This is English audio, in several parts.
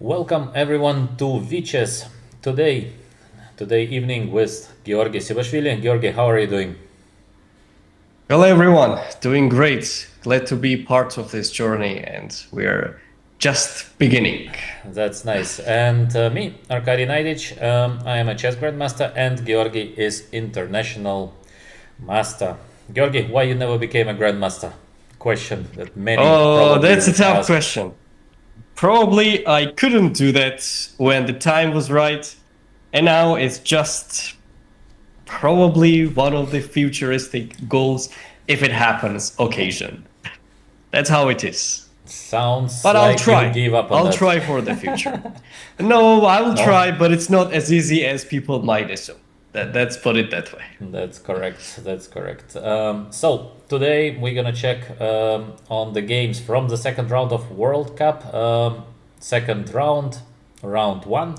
Welcome everyone to Viches today evening with Georgi Sibashvili. Georgi, how are you doing? Hello, everyone. Doing great. Glad to be part of this journey, and we're just beginning. That's nice. And me, Arkady Naidic, I am a chess grandmaster, and Georgi is international master. Georgi, why you never became a grandmaster? Question that many Oh, probably that's a would tough ask. question. Probably I couldn't do that when the time was right, and now it's just probably one of the futuristic goals if it happens occasion. That's how it is. Sounds But I'll like you try. give up on I'll that. try for the future. No, I will No? try, but it's not as easy as people might assume. That's put it that way. That's correct. That's correct. So today we're gonna check on the games from the second round of World Cup. Second round, round one.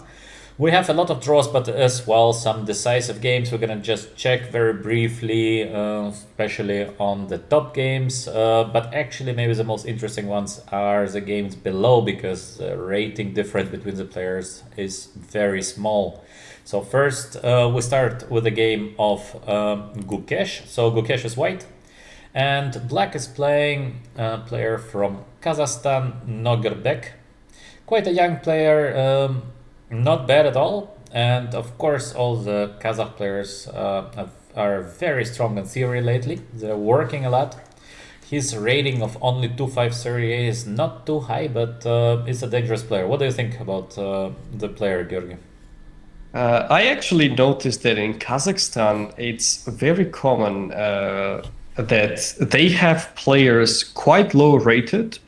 We have a lot of draws, but as well some decisive games. We're gonna just check very briefly, especially on the top games. But actually, maybe the most interesting ones are the games below because the rating difference between the players is very small. So first, we start with a game of Gukesh. So Gukesh is white, and black is playing a player from Kazakhstan, Nogerbek. Quite a young player, not bad at all. And of course, all the Kazakh players are very strong in theory lately. They're working a lot. His rating of only 2538 is not too high, but it's a dangerous player. What do you think about the player, Georgi? I actually noticed that in Kazakhstan, it's very common that they have players quite low rated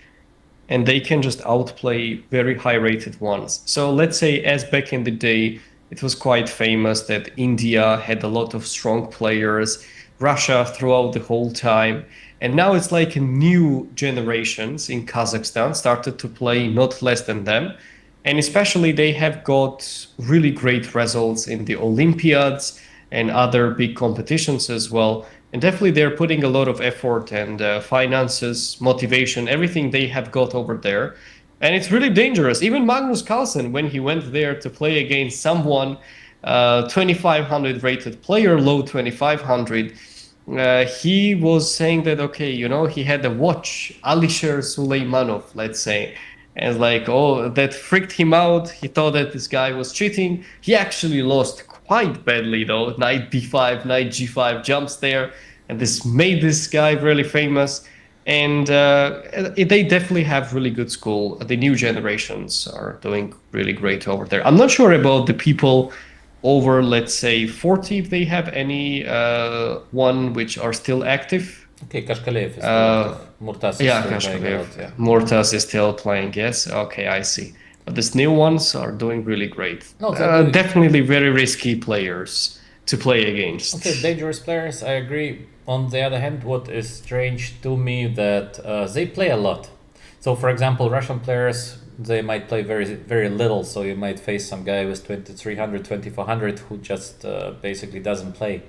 and they can just outplay very high rated ones. So let's say, as back in the day, it was quite famous that India had a lot of strong players, Russia throughout the whole time. And now it's like new generations in Kazakhstan started to play not less than them. And especially they have got really great results in the Olympiads and other big competitions as well. And definitely they're putting a lot of effort and finances, motivation, everything they have got over there. And it's really dangerous. Even Magnus Carlsen, when he went there to play against someone 2500 rated player, low 2500, he was saying that, okay, he had a watch, Alisher Suleimanov, let's say, and like, oh, that freaked him out. He thought that this guy was cheating. He actually lost quite badly, though. Knight b5, knight g5 jumps there, and this made this guy really famous. And they definitely have really good school. The new generations are doing really great over there. I'm not sure about the people over, let's say, 40, if they have any one which are still active. Okay, Kashkalev is still Uh, active. Murtas is yeah, still playing a Kashkarev. lot, yeah. Mortas is still playing, yes. Okay, I see. But these new ones are doing really great. No, they're doing. Definitely very risky players to play Okay, against. dangerous players, I agree. On the other hand, what is strange to me that they play a lot. So, for example, Russian players they might play very little. So you might face some guy with 2300, 2400 who just basically doesn't play.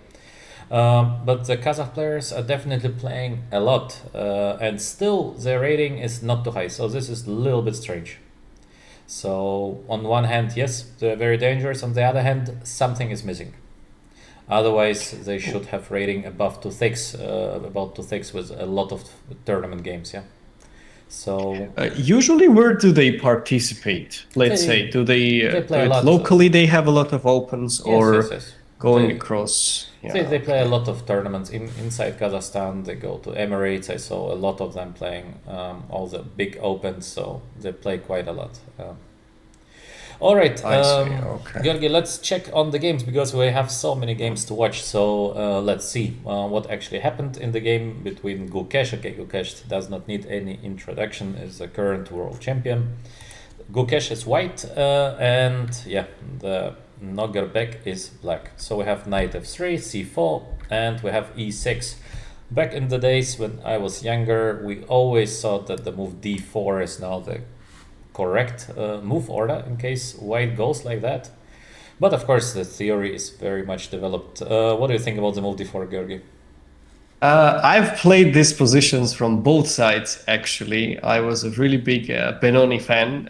But the Kazakh players are definitely playing a lot, and still their rating is not too high. So this is a little bit strange. So on one hand, yes, they're very dangerous. On the other hand, something is missing. Otherwise, they should have rating above 2.6, about 2.6 with a lot of tournament games. Yeah. So Usually, where do they participate? Let's say, they do they they do play a it lot. locally? They have a lot of opens, Yes, yes, or yes. going They across? they, Yeah, they play a okay. lot of tournaments inside Kazakhstan. They go to Emirates. I saw a lot of them playing all the big opens. So they play quite a lot. All right, I see. Okay. Georgi, let's check on the games because we have so many games to watch. So let's see what actually happened in the game between Gukesh. Okay, Gukesh does not need any introduction, is the current world champion. Gukesh is white, and yeah, the Nogerbek is black. So we have knight f3, c4, and we have e6. Back in the days when I was younger, we always thought that the move d4 is now the correct move order in case white goes like that. But of course, the theory is very much developed. What do you think about the move d4, Georgi? I've played these positions from both sides, actually. I was a really big Benoni fan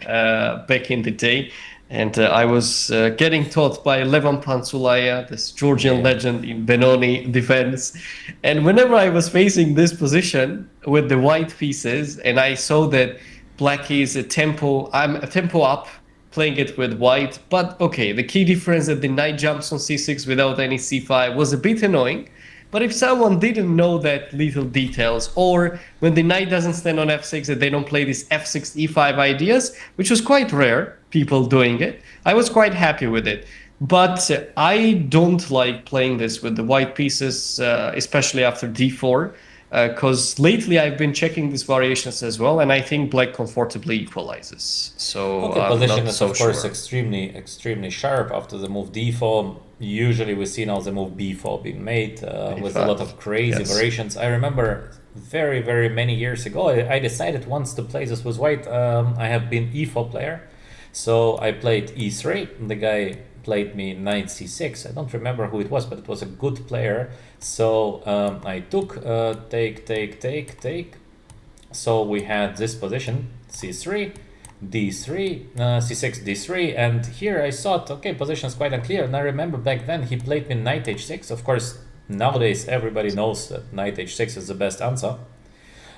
back in the day, and I was getting taught by Levan Pansulaya, this Georgian Yeah. legend in Benoni defense. And whenever I was facing this position with the white pieces, and I saw that black is I'm a tempo up, playing it with white. But okay, the key difference that the knight jumps on c6 without any c5 was a bit annoying. But if someone didn't know that little details, or when the knight doesn't stand on f6, that they don't play these f6, e5 ideas, which was quite rare, people doing it, I was quite happy with it. But I don't like playing this with the white pieces, especially after d4, because lately I've been checking these variations as well, and I think black comfortably equalizes. So Okay, I'm position not is so of course sure. extremely sharp after the move d4. Usually we see now the move b4 being made with a lot of crazy Yes. variations. I remember very many years ago I decided once to play this with white. I have been e4 player, so I played e3. The guy played me knight c6. I don't remember who it was, but it was a good player. So I took take. So we had this position c3, d3, c6, d3, and here I thought, okay, position is quite unclear. And I remember back then he played me knight h6. Of course, nowadays everybody knows that knight h6 is the best answer.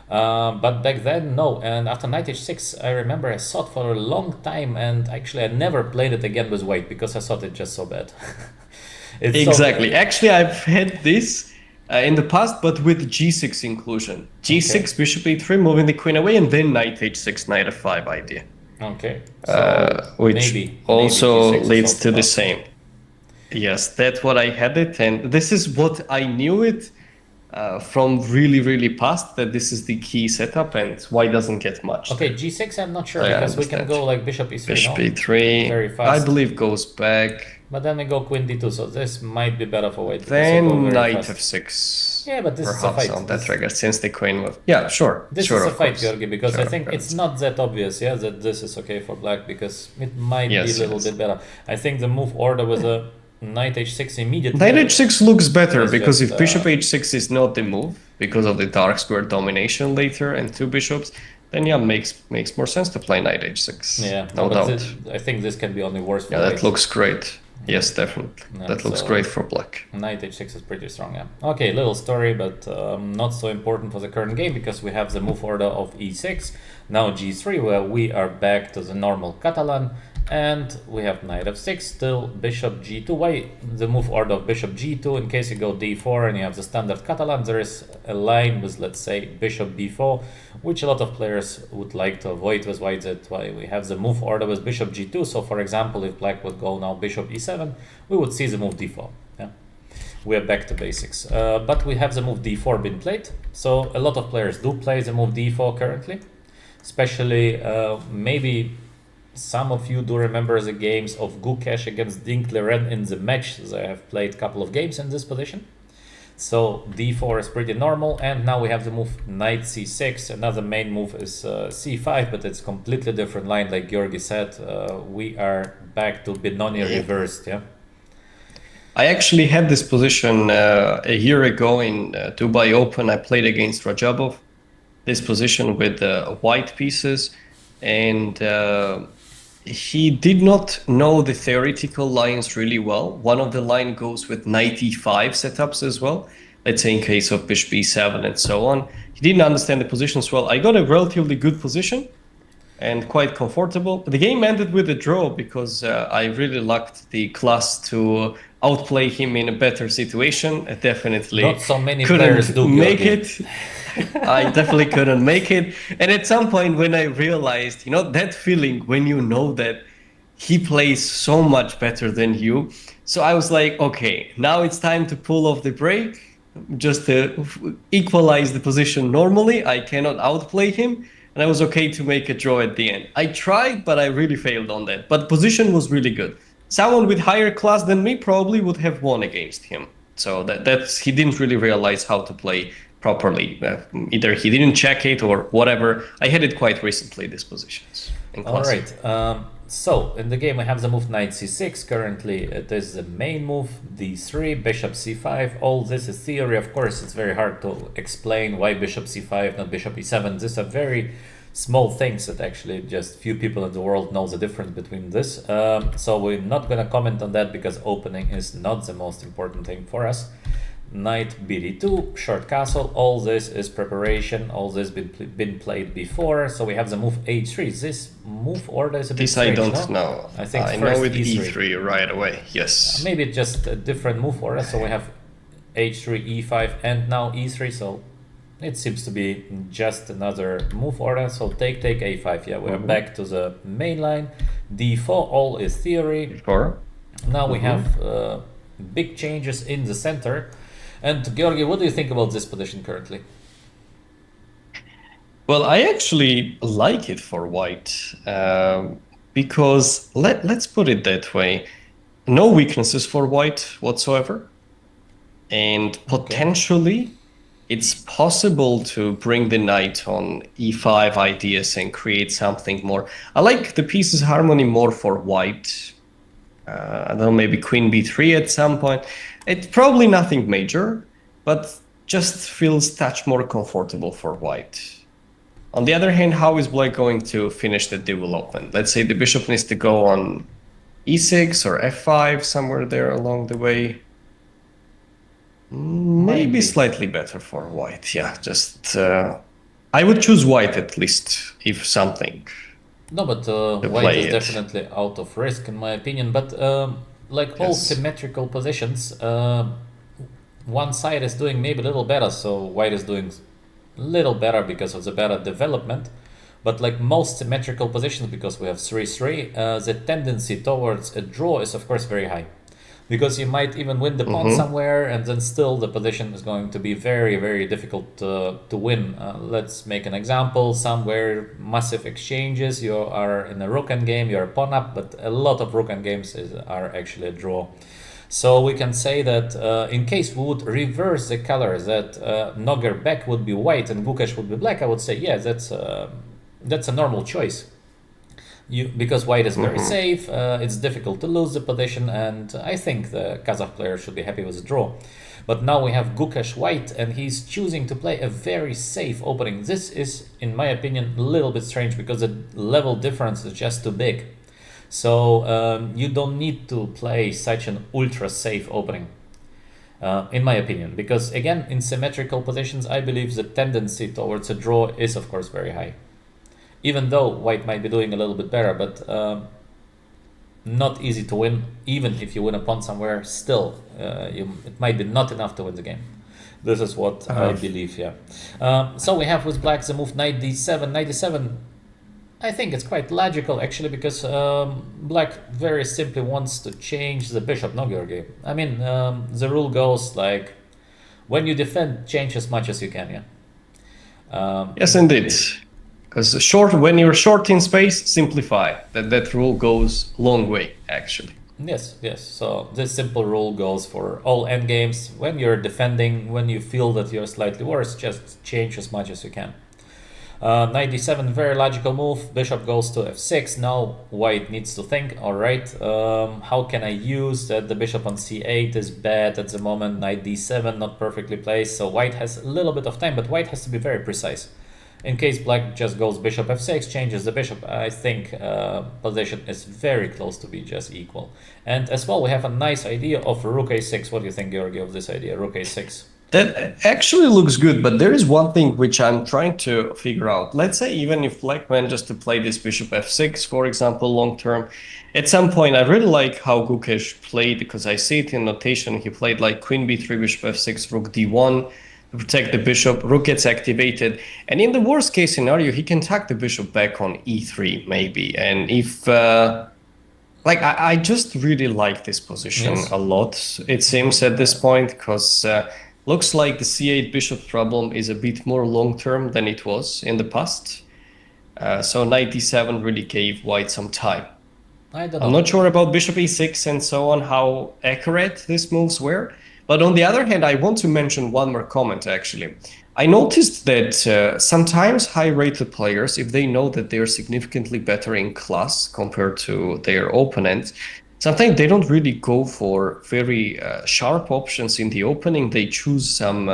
But back then, no. And after knight h6, I remember I thought for a long time, and actually I never played it again with white because I thought it just so bad. It's so Exactly. Actually, I've had this in the past, but with g6 inclusion. G6, Okay. bishop e3, moving the queen away, and then knight h6, knight f5 idea, okay. So which maybe also G6 is leads also to the possible. same. Yes, that's what I had it, and this is what I knew it from really past, that this is the key setup, and why doesn't get much. Okay, g6 I'm not sure I because we can understand. go like bishop e3, Bishop no? e3, Very I fast. believe goes back. But then we go queen d2, so this might be better for white because we go Then very knight fast. f6. Yeah, but this is a Perhaps fight. on that This- trigger, since the queen was. Yeah, sure. This sure, is a of fight, course. Georgi, because Sure, I of think course. it's not that obvious, yeah, that this is okay for black because it might Yes, be a little yes. bit better. I think the move order with a knight h6 immediately. Knight h6 looks better It's because just, if bishop h6 is not the move, because of the dark square domination later and two bishops, then yeah, makes more sense to play knight h6. Yeah, no but doubt. I think this can be only worse for Yeah, white. that looks great. Yes, definitely. Yeah, That looks so- great for black. Knight h6 is pretty strong, yeah. Okay, little story, but not so important for the current game because we have the move order of e6, now g3, where we are back to the normal Catalan, and we have knight f6, still bishop g2. Why the move order of bishop g2? In case you go d4 and you have the standard Catalan, there is a line with, let's say, bishop b4, which a lot of players would like to avoid with white. That's why we have the move order with bishop g2. So for example, if black would go now bishop e7, we would see the move d4. Yeah, we are back to basics. But we have the move d4 being played. So a lot of players do play the move d4 currently, especially maybe some of you do remember the games of Gukesh against Dink Liren in the match. I have played a couple of games in this position. So d4 is pretty normal, and now we have the move knight c6. Another main move is c5, but it's completely different line. Like Georgi said, we are back to Benoni reversed. Yeah. I actually had this position a year ago in Dubai Open. I played against Rajabov, this position with white pieces, and he did not know the theoretical lines really well. One of the line goes with knight e5 setups as well. Let's say in case of bishop e7 and so on. He didn't understand the positions well. I got a relatively good position and quite comfortable. The game ended with a draw because I really lacked the class to outplay him in a better situation. I definitely Not so many players do, make Georgi. it. I definitely couldn't make it. And at some point when I realized, that feeling when you know that he plays so much better than you. So I was like, okay, now it's time to pull off the brake, just to equalize the position normally. I cannot outplay him. And I was okay to make a draw at the end. I tried, but I really failed on that. But position was really good. Someone with higher class than me probably would have won against him. So that's he didn't really realize how to play properly. Either he didn't check it or whatever. I had it quite recently, these positions in All classic. right. So in the game, we have the move knight c6. Currently, it is the main move, d3, bishop c5. All this is theory. Of course, it's very hard to explain why bishop c5, not bishop e7. These are very small things that actually just few people in the world know the difference between this. So we're not going to comment on that because opening is not the most important thing for us. Knight bd2, short castle, all this is preparation, all this been played before, so we have the move h3. This move order is a bit This strange, I don't no? know. I think I first know it e3. e3 right away, yes. Maybe it's just a different move order, so we have h3, e5, and now e3, so it seems to be just another move order. So take a5, yeah, we're back to the main line. d4, all is theory. Before. Now we have big changes in the center. And Georgi, what do you think about this position currently? Well, I actually like it for white because let's put it that way. No weaknesses for white whatsoever. And potentially it's possible to bring the knight on e5 ideas and create something more. I like the pieces harmony more for white. I don't know, maybe queen b3 at some point. It's probably nothing major, but just feels touch more comfortable for white. On the other hand, how is black going to finish the development? Let's say the bishop needs to go on e6 or f5, somewhere there along the way. Maybe slightly better for white. Yeah, just I would choose white at least, if something. No, but white is definitely out of risk in my opinion. But like all symmetrical positions, one side is doing maybe a little better, so white is doing a little better because of the better development. But like most symmetrical positions, because we have 3-3, the tendency towards a draw is of course very high. Because you might even win the pawn somewhere, and then still the position is going to be very, very difficult to win. Let's make an example. Somewhere massive exchanges, you are in a rook endgame, you're a pawn up, but a lot of rook endgames are actually a draw. So we can say that in case we would reverse the colors, that Noger-Beck would be white and Gukesh would be black, I would say, yeah, that's a normal choice. Because white is very safe, it's difficult to lose the position, and I think the Kazakh player should be happy with the draw. But now we have Gukesh white, and he's choosing to play a very safe opening. This is, in my opinion, a little bit strange because the level difference is just too big. So you don't need to play such an ultra safe opening, in my opinion, because again, in symmetrical positions, I believe the tendency towards a draw is of course very high. Even though white might be doing a little bit better, but not easy to win. Even if you win a pawn somewhere, still it might be not enough to win the game. This is what I believe, yeah. So we have with black the move knight d7. Knight d7, I think it's quite logical actually, because black very simply wants to change the bishop, no, Georgi? I mean, the rule goes like, when you defend, change as much as you can, yeah? Yes, indeed. Because when you're short in space, simplify. That rule goes a long way, actually. Yes. So this simple rule goes for all endgames. When you're defending, when you feel that you're slightly worse, just change as much as you can. Knight d7, very logical move. Bishop goes to f6. Now white needs to think, all right, how can I use that the bishop on c8 is bad at the moment. Knight d7, not perfectly placed. So white has a little bit of time, but white has to be very precise. In case black just goes bishop f6, changes the bishop, I think position is very close to be just equal. And as well, we have a nice idea of rook a6. What do you think, Georgi, of this idea, rook a6? That actually looks good, but there is one thing which I'm trying to figure out. Let's say even if black manages to play this bishop f6, for example, long term, at some point I really like how Gukesh played, because I see it in notation. He played like queen b3, bishop f6, rook d1, to protect the bishop, rook gets activated, and in the worst case scenario, he can tuck the bishop back on e3 maybe. And if I just really like this position a lot, it seems at this point, because looks like the c8 bishop problem is a bit more long-term than it was in the past. So knight d7 really gave white some time. I'm not sure about bishop e6 and so on, how accurate these moves were. But on the other hand, I want to mention one more comment, actually. I noticed that sometimes high-rated players, if they know that they're significantly better in class compared to their opponents, sometimes they don't really go for very sharp options in the opening. They choose some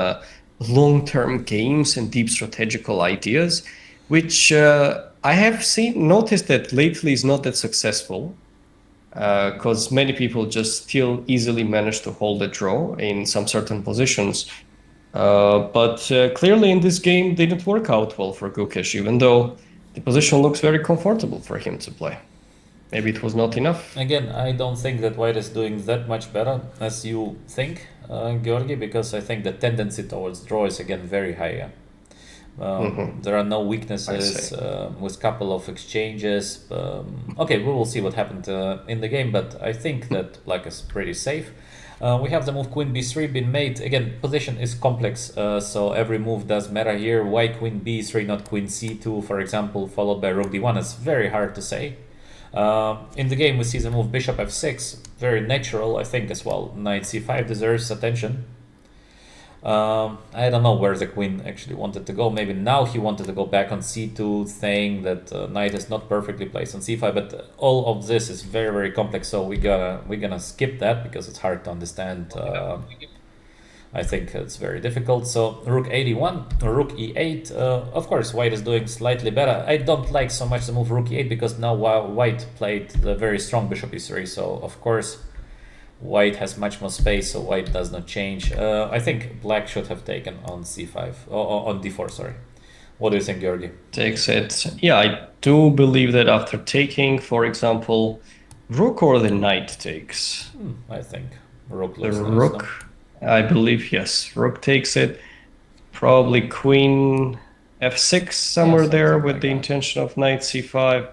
long-term games and deep strategical ideas, which I have noticed that lately is not that successful because many people just still easily manage to hold a draw in some certain positions. But clearly in this game didn't work out well for Gukesh, even though the position looks very comfortable for him to play. Maybe it was not enough. Again, I don't think that White is doing that much better as you think, Georgi, because I think the tendency towards draw is again very high. Yeah? There are no weaknesses with couple of exchanges. Okay, we will see what happened in the game, but I think that Black is pretty safe. We have the move Queen B3 been made. Again, position is complex, so every move does matter here. Why Queen B3, not Queen C2, for example, followed by Rook D1? It's very hard to say. In the game, we see the move Bishop F6, very natural, I think, as well. Knight C5 deserves attention. I don't know where the queen actually wanted to go. Maybe now he wanted to go back on c2, saying that knight is not perfectly placed on c5. But all of this is very, very complex, so we're gonna skip that because it's hard to understand. I think it's very difficult. So Rook 81, Rook E8. Of course, White is doing slightly better. I don't like so much the move Rook E8 because now White played the very strong Bishop E3. So of course, White has much more space, so White does not change. I think Black should have taken on c5, or on d4, sorry. What do you think, Georgi? Takes it. Yeah, I do believe that after taking, for example, Rook or the Knight takes. I think Rook The looks nice, Rook, I believe, yes. Rook takes it. Probably Queen F6 somewhere there something with like the that. intention of Knight C5.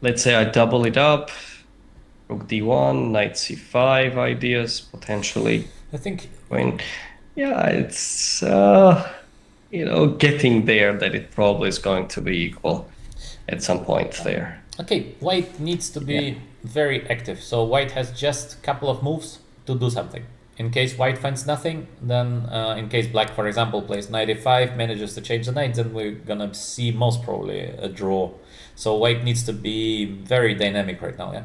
Let's say I double it up. Rook D1, Knight C5 ideas, potentially. I think Queen. Yeah, it's, getting there that it probably is going to be equal at some point there. okay, White needs to be very active. So White has just a couple of moves to do something. In case White finds nothing, then in case Black, for example, plays knight a5, manages to change the knight, then we're gonna see most probably a draw. So White needs to be very dynamic right now, yeah.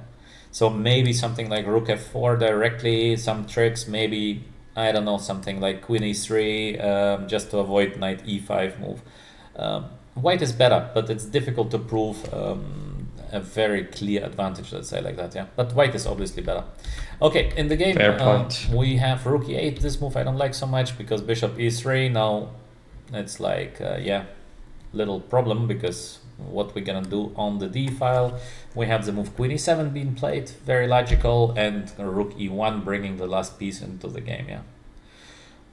So maybe something like Rook f4 directly, some tricks, maybe, I don't know, something like Queen e3, just to avoid knight e5 move. White is better, but it's difficult to prove a very clear advantage, let's say like that, yeah. But White is obviously better. Okay, in the game, Fair point. we have Rook e8. This move I don't like so much because Bishop e3. Now it's like, little problem because what we're gonna do on the d file. We have the move Queen e7 being played, very logical, and Rook e1 bringing the last piece into the game,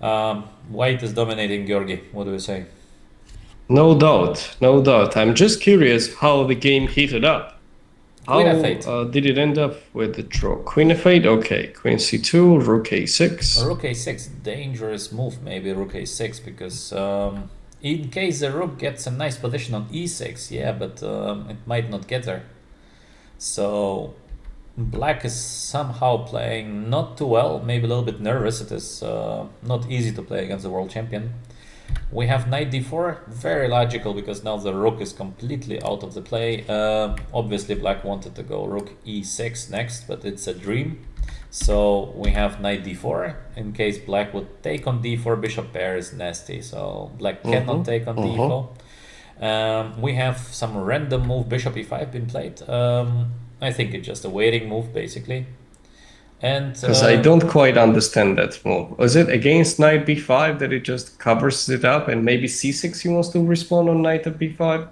yeah. White is dominating, Georgi. What do you say? No doubt, no doubt. I'm just curious how the game heated up. How Queen f8. did it end up with the draw? Queen f8, okay. Queen c2, Rook a6. Rook a6, dangerous move, maybe Rook a6, because in case the Rook gets a nice position on e6, yeah, but it might not get there. So Black is somehow playing not too well, maybe a little bit nervous. It is not easy to play against the world champion. We have knight d4, very logical because now the Rook is completely out of the play. Obviously Black wanted to go Rook e6 next, but it's a dream. So we have knight d4. In case Black would take on d4, bishop pair is nasty, so Black cannot take on d4. We have some random move, bishop e5 been played. I think it's just a waiting move basically. And Because I don't quite understand that move. Is it against knight b5 that it just covers it up and maybe c6 he wants to respond on knight at b5?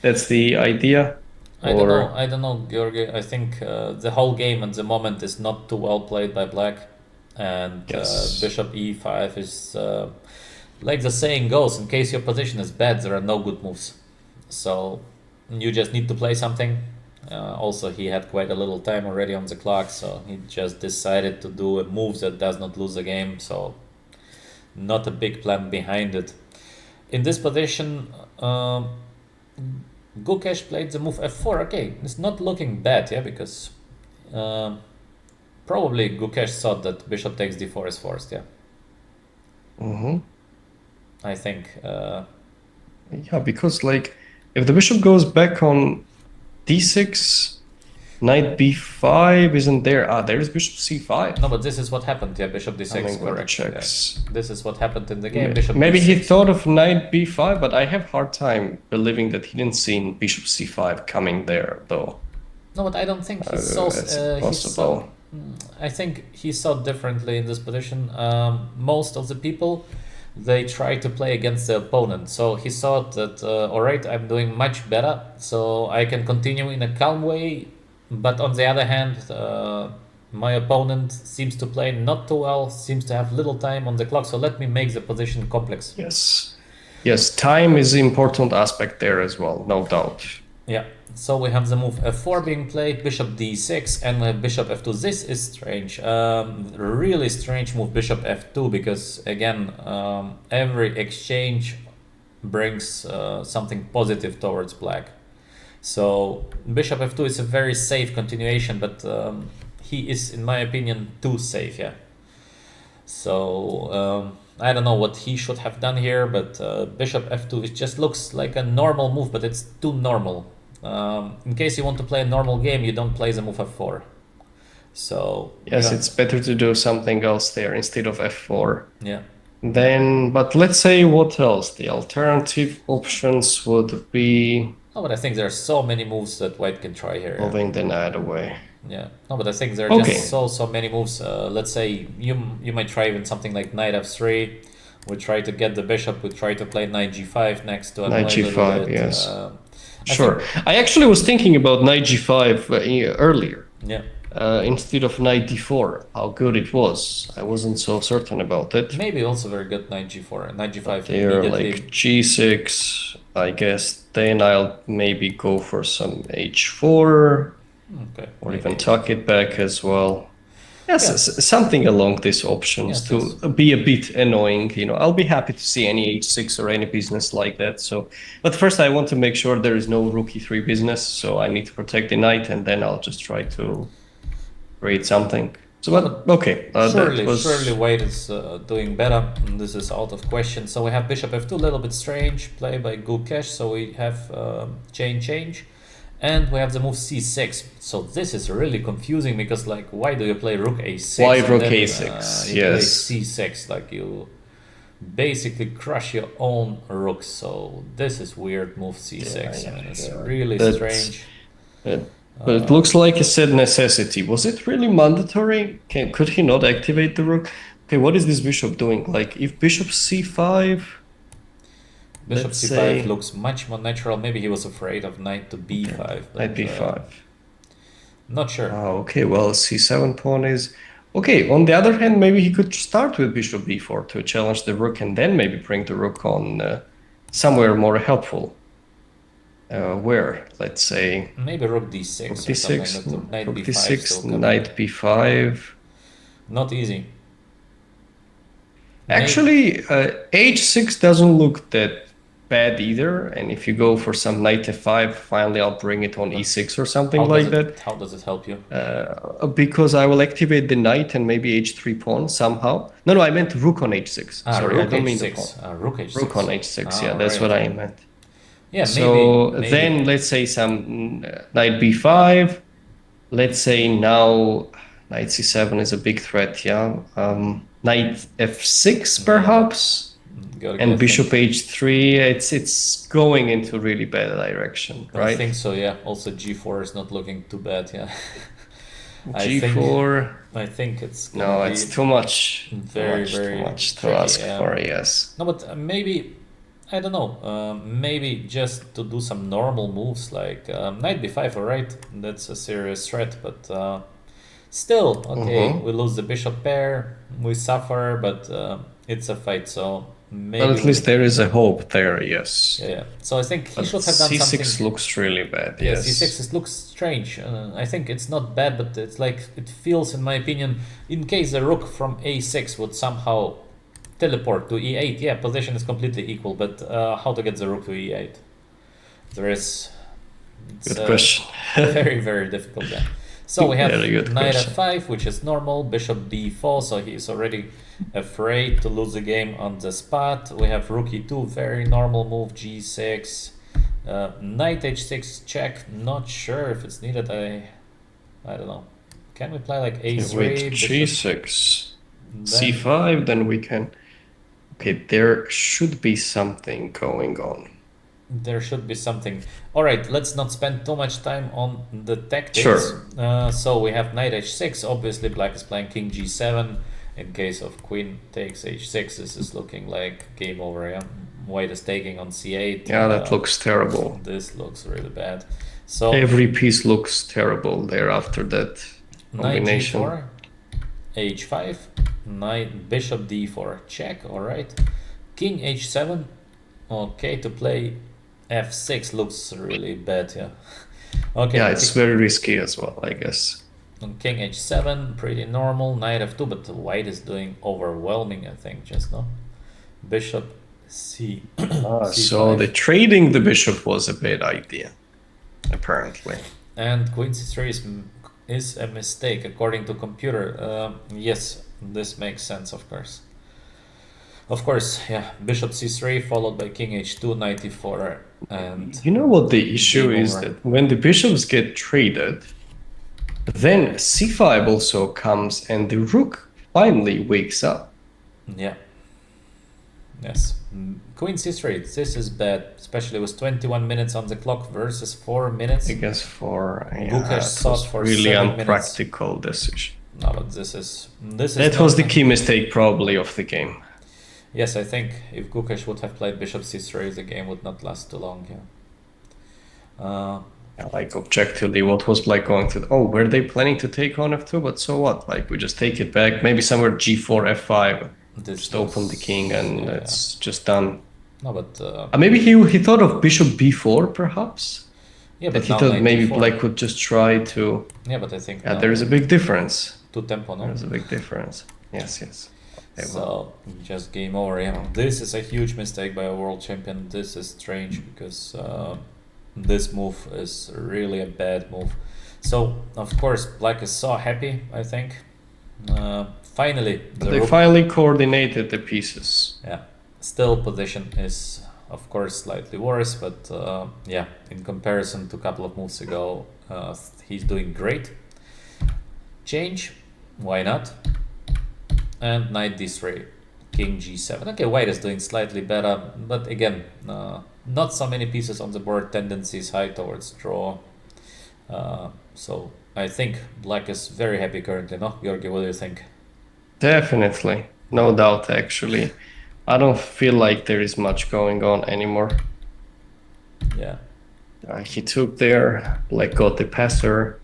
That's the idea? I don't know, Georgi. I think the whole game at the moment is not too well played by Black, and Yes. Bishop e5 is like the saying goes: in case your position is bad, there are no good moves. So you just need to play something. Also, he had quite a little time already on the clock, so he just decided to do a move that does not lose the game. So not a big plan behind it. In this position, Gukesh played the move f4. Okay, it's not looking bad, yeah, because probably Gukesh thought that bishop takes d4 is forced, yeah. I think. Yeah, because like if the bishop goes back on d6, knight b5 isn't there. Ah, there's bishop c5. No, but this is what happened. Yeah, bishop d6, Coming with the correct. Yeah. checks. This is what happened in the game. Bishop Maybe d6. he thought of knight b5, but I have hard time believing that he didn't see bishop c5 coming there, though. No, but I don't think he saw. It's He saw. possible. I think he saw differently in this position. Most of the people, they try to play against the opponent. So he thought that, all right, I'm doing much better, so I can continue in a calm way. But on the other hand, my opponent seems to play not too well, seems to have little time on the clock. So let me make the position complex. Yes. Yes, time is an important aspect there as well, no doubt. Yeah. So we have the move f4 being played, bishop d6, and we have bishop f2. This is strange. Really strange move, bishop f2, because again, every exchange brings something positive towards black. So bishop f2 is a very safe continuation, but he is, in my opinion, too safe. Yeah. So I don't know what he should have done here, but bishop f2, it just looks like a normal move, but it's too normal. In case you want to play a normal game, you don't play the move f4. So Yes, yeah. it's better to do something else there instead of f4. Yeah. Then, but let's say what else? The alternative options would be No, but I think there are so many moves that white can try here. moving the knight away. Yeah. No, but I think there are Okay. just so many moves. Let's say you might try even something like knight f3. We try to get the bishop. We try to play knight g5 next to Knight annoy a little g5, bit. yes. I Sure. I actually was thinking about knight g5 earlier Yeah. instead of knight d4. How good it was. I wasn't so certain about it. Maybe also very good knight g4, knight g5 They're immediately. like g6, I guess. Then I'll maybe go for some h4 Okay. or maybe. even tuck it back as well. Yes, Yeah. something along these options Yes, to be a bit annoying. I'll be happy to see any h6 or any business like that. So, but first I want to make sure there is no rook e3 business. So I need to protect the knight, and then I'll just try to create something. So, but okay, Surely white is doing better. And this is out of question. So we have bishop f2, a little bit strange play by Gukesh. So we have change. And we have the move c6. So this is really confusing because, like, why do you play rook a6? Why and rook then, a6? You play Yes. c6. Like, you basically crush your own rook. So this is weird move c6. I mean, it's really That's- strange. But it looks like a said necessity. Was it really mandatory? Could he not activate the rook? Okay, what is this bishop doing? Like, if bishop c5, Bishop let's c5 say- looks much more natural. Maybe he was afraid of knight to b5. But, knight b5. Not sure. Oh, okay, well, c7 pawn is... Okay, on the other hand, maybe he could start with bishop b4 to challenge the rook and then maybe bring the rook on somewhere more helpful. Where? Let's say Maybe rook d6 rook or something. d6, But knight rook b5 d6, still coming. knight b5. Not easy. Actually, h6 doesn't look that bad either. And if you go for some knight f5, finally I'll bring it on e6 or something like that. How does it help you? Because I will activate the knight and maybe h3 pawn somehow. No, I meant rook on h6. Sorry, rook I don't mean the pawn. h6. Rook h6. Rook on h6, Ah, yeah, that's right. what I meant. Yeah, So maybe. then let's say some knight b5. Let's say now knight c7 is a big threat, yeah. Knight f6 perhaps. Gotta And go bishop think. h3, it's going into really bad direction, I right? think so, yeah. Also g4 is not looking too bad, yeah. I g4. I think it's No, gonna it's be too much. very, Too much to tricky, ask yeah. for, yes. No, but maybe, I don't know, maybe just to do some normal moves like knight b5, alright, that's a serious threat, but still, okay, we lose the bishop pair, we suffer, but it's a fight, so maybe. But at least there is a hope there, yes. Yeah. So I think he But should have done c6 something. looks really bad, Yeah, yes. c6 it looks strange. I think it's not bad, but it's like it feels, in my opinion, in case the rook from a6 would somehow teleport to e8. Yeah, position is completely equal, but how to get the rook to e8? There is. It's, Good question. very, very difficult. Yeah. So we have Very good knight question. f5, which is normal, bishop d4, so he's already afraid to lose the game on the spot. We have rook e2, very normal move, g6, knight h6 check. Not sure if it's needed. I don't know. Can we play like a3? With g6, c5, then we can. Okay, there should be something going on. There should be something. All right, let's not spend too much time on the tactics. Sure. So we have knight h6. Obviously, black is playing king g7. In case of queen takes h6, this is looking like game over. Yeah, white is taking on c8. Yeah, that looks terrible. This looks really bad. So every piece looks terrible there after that knight combination. g4, h5, knight bishop d4 check. All right, king h7. Okay, to play f6 looks really bad. Yeah. Okay. Yeah, it's very risky as well, I guess. On king h7, pretty normal. Knight f2, but white is doing overwhelming, I think, just no. Bishop c. So the trading the bishop was a bad idea, apparently. And queen c3 is a mistake, according to computer. Yes, this makes sense, of course. Of course, yeah. Bishop c3 followed by king h2, knight e4, and you know what the issue is? That when the bishops get traded, then c5 also comes and the rook finally wakes up. Yeah. Yes. Queen c3. This is bad, especially with 21 minutes on the clock versus 4 minutes. I guess for Gukesh thought for really 7 unpractical minutes. decision. No, but this is that was the key mistake probably of the game. Yes, I think if Gukesh would have played bishop c3, the game would not last too long. Yeah. Like objectively, what was black going to? Oh, were they planning to take on f2? But so what? Like we just take it back. Maybe somewhere g4, f5. Just open the king and it's just done. No, but maybe he thought of bishop b4, perhaps. Yeah, but he thought maybe black would just try to. Yeah, but I think there is a big difference. To tempo, no. There's a big difference. Yes. Okay, so just game over. Yeah, this is a huge mistake by a world champion. This is strange because this move is really a bad move. So of course black is so happy. I think finally they finally coordinated the pieces. Yeah, still position is of course slightly worse, but yeah, in comparison to a couple of moves ago, he's doing great. Change, why not? And knight d3, king g7. Okay, white is doing slightly better, but again, not so many pieces on the board. Tendencies high towards draw. So I think black is very happy currently. No, Georgi, what do you think? Definitely, no doubt. Actually, I don't feel like there is much going on anymore. Yeah. He took there, black got the passer.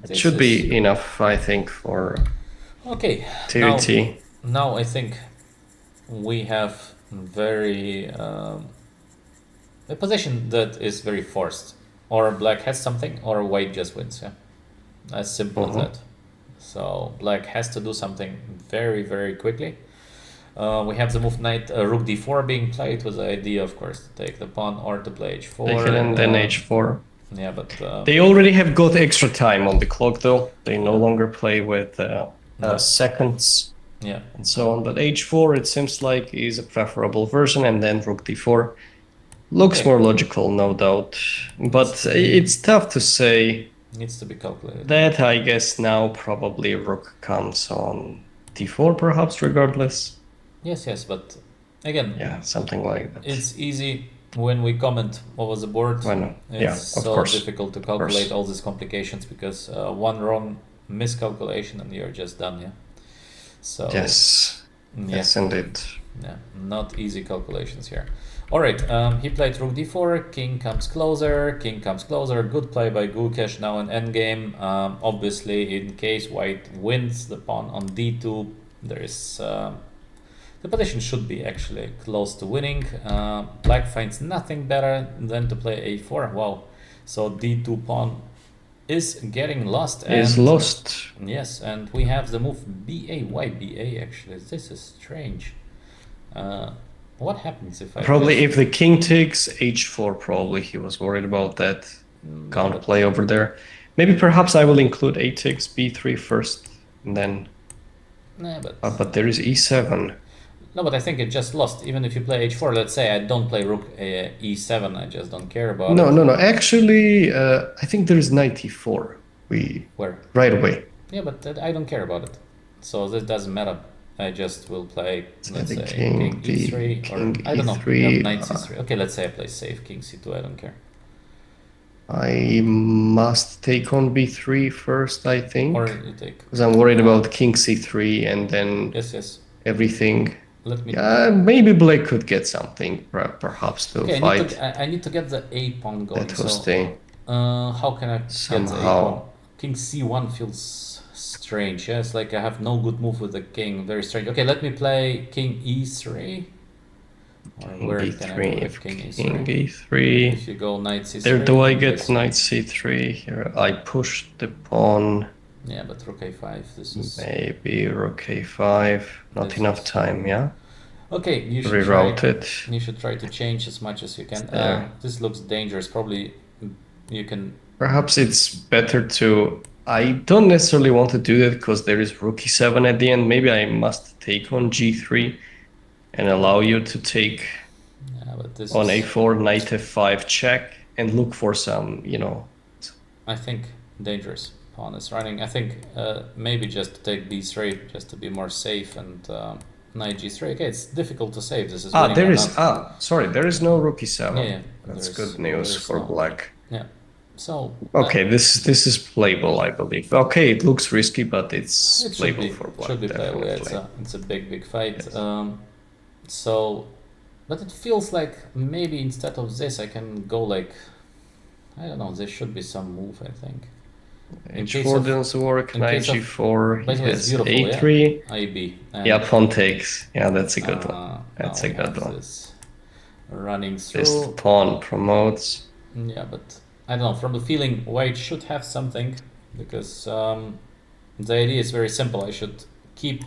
It should be enough, I think, for. Okay. TVT. Now I think we have very a position that is very forced. Or black has something, or white just wins. Yeah, as simple as that. So black has to do something very, very quickly. We have the move knight rook d4 being played with the idea, of course, to take the pawn or to play h4. And then h4. Yeah, but they already have got extra time on the clock, though. They no longer play with seconds. Yeah, and so on. But h4, it seems like, is a preferable version, and then rook d4 looks more logical, no doubt. But it's tough to say. Needs to be calculated. That I guess now probably rook comes on d4, perhaps, regardless. Yes, but again, yeah, something like that. It's easy when we comment over the board. It's so difficult to calculate all these complications because one wrong miscalculation and you're just done. Yeah. So yes, indeed. Yeah, not easy calculations here. All right, he played rook d4, king comes closer, good play by Gukesh, now an endgame. Obviously, in case white wins the pawn on d2, there is the position should be actually close to winning. Black finds nothing better than to play a4. Wow, so d2 pawn is getting lost. Lost. Yes, and we have the move ba. Why ba actually? This is strange. What happens if I if the king takes h4, probably he was worried about that counterplay over there. Maybe perhaps I will include a takes b3 first, and then. Nah, but But there is e7. no, but I think it just lost. Even if you play h4, let's say I don't play rook e7, I just don't care about No, it. no, no. Actually, I think there is knight e4. Where? Right away. Yeah, but I don't care about it. So this doesn't matter. I just will play, let's say, king e3, king or I don't know, e3, you have knight c3. Okay, let's say I play safe, king c2, I don't care. I must take on b3 first, I think. Or you take... Because I'm worried about king c3 and then Yes. everything. Let me... Maybe black could get something, perhaps to Okay, fight. I need to get the a pawn going. That was How can I get the a somehow. pawn? King c1 feels strange. Yeah, it's like I have no good move with the king. Very strange. Okay, let me play king e3. Or King where b3, can I play if king king e3? e3. If you go knight c3. There, do I get yes. knight c3 here? I push the pawn. Yeah, but rook a5. This is Maybe rook a5. Not This enough is- time, yeah? okay. You should Reroute try. it. You should try to change as much as you can. There. This looks dangerous. Probably you can. Perhaps it's better to. I don't necessarily want to do that because there is rook e7 at the end. Maybe I must take on g3 and allow you to take Yeah, but this on is, a4, knight f5 check and look for some, I think, dangerous. Pawn is running. I think maybe just to take b3 just to be more safe, and knight g3. Okay, it's difficult to save. This is winning there or is. not. Sorry, there is no rook e7. Yeah, That's there is- good news there is for no- black. Yeah. So Okay, this is playable, I believe. Okay, it looks risky, but it's it should playable be for black. should be playable. Yeah, Definitely. it's a big fight. Yes. So, but it feels like maybe instead of this, I can go like, I don't know. There should be some move. I think. In case H4 of- doesn't work. in Knight case of- g4. by the He way, it's has beautiful, a3. IB. And, Yeah, pawn takes. Yeah, that's a good one. uh, That's now a we good have one. this running This through. pawn promotes. Yeah, but I don't know. From the feeling, white should have something, because the idea is very simple. I should keep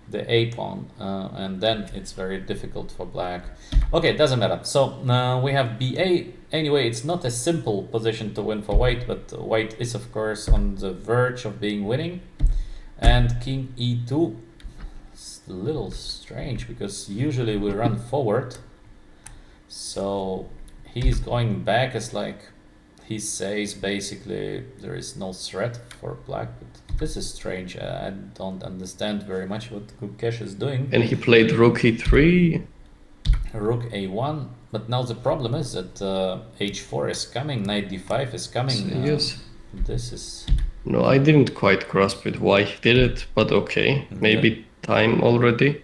the a pawn, and then it's very difficult for black. Okay, it doesn't matter. So now we have ba. Anyway, it's not a simple position to win for white, but white is of course on the verge of being winning. And king e2. It's a little strange because usually we run forward. So he's going back as like he says basically there is no threat for black, but this is strange. I don't understand very much what Gukesh is doing. And he played rook e3. Rook a1, but now the problem is that h4 is coming, knight d5 is coming. Yes. This is No, I didn't quite grasp it why he did it, but okay. Maybe time already.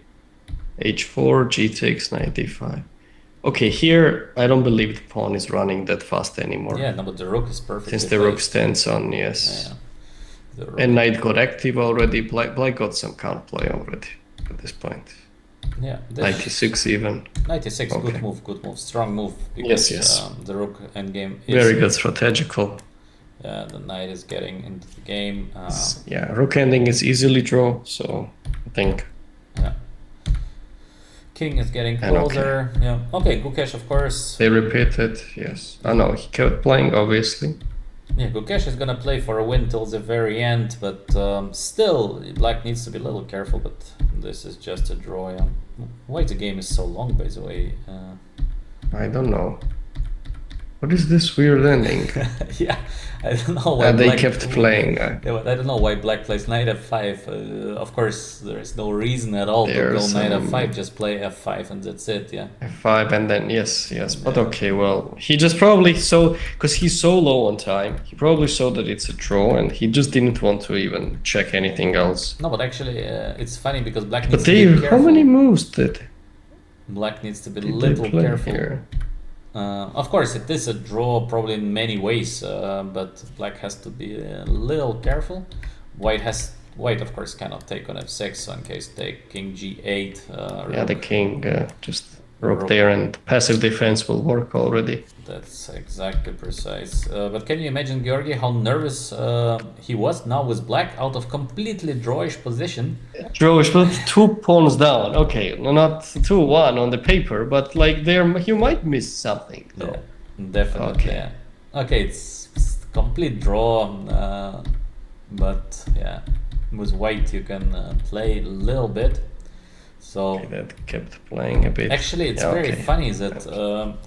H4, g takes, knight d5. Okay, here I don't believe the pawn is running that fast anymore. yeah, no, but the rook is perfect. Since the rook stands on, yes. Yeah. The rook, And knight got active already. Black got some counterplay already at this point. yeah, this 96 even. 96, Okay. good move, strong move. Because, Yes. The rook endgame is Very good strategical. the knight is getting into the game. Yeah, rook ending is easily draw, so I think Yeah. King is getting And okay. closer. Yeah. Okay, Gukesh, of course. they repeated, yes. Oh no, he kept playing, obviously. Yeah, Gukesh is gonna play for a win till the very end, but still, black needs to be a little careful. But this is just a draw. Yeah. Why the game is so long, by the way? I don't know. What is this weird ending? Yeah, I don't know why. And they black, kept playing. Yeah, but I don't know why black plays knight f5. Of course, there is no reason at all to go There's knight some- f5. Just play f5 and that's it. Yeah. F5 and then yes. But okay, well, he just probably saw, because he's so low on time, he probably saw that it's a draw and he just didn't want to even check anything else. No, but actually, it's funny because black needs But to be they, careful. how many moves did Black needs to be a they little play careful. here? Of course, it is a draw probably in many ways, but black has to be a little careful. White, of course, cannot take on f6, so in case take king g8. Yeah, the rook, king just rook Rook. there and passive defense will work already. That's exactly precise. But can you imagine, Georgi, how nervous he was now with black out of completely drawish position? Drawish, but 2 pawns down. Okay, not 2-1 on the paper, but like there you might miss something though. Yeah, definitely. Okay. Yeah. Okay, it's complete draw, but yeah, with white you can play a little bit. So Okay, that kept playing a bit. actually, it's Yeah, very okay. funny that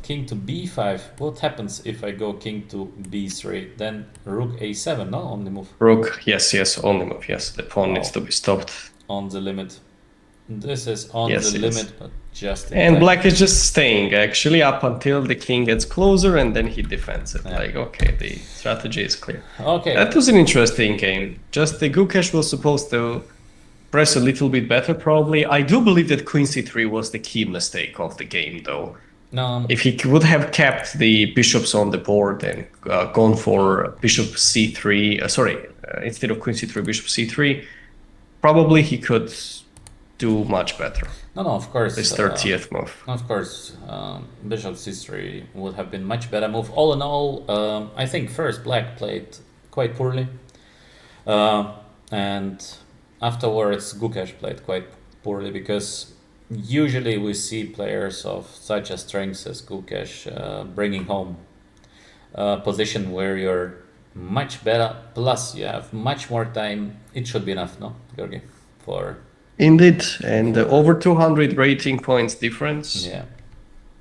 king to b5. What happens if I go king to b3? Then rook a7, no, on the move, Rook, yes, only move. Yes, the pawn needs Wow. to be stopped. on the limit. This is on Yes, the yes. limit, but just in And time. black is just staying actually up until the king gets closer and then he defends it. Yeah. Like, okay, the strategy is clear. Okay. That was an interesting game. Just the Gukesh was supposed to press a little bit better, probably. I do believe that Queen c3 was the key mistake of the game, though. No, If he would have kept the bishops on the board and gone for bishop c3, instead of Queen c3, bishop c3, probably he could do much better. no, of course. This 30th move. Of course, bishop c3 would have been much better move. All in all, I think first black played quite poorly, and afterwards Gukesh played quite poorly, because usually we see players of such a strength as Gukesh bringing home a position where you're much better. Plus, you have much more time. It should be enough, no, Georgi, for Indeed, and over 200 rating points difference. yeah.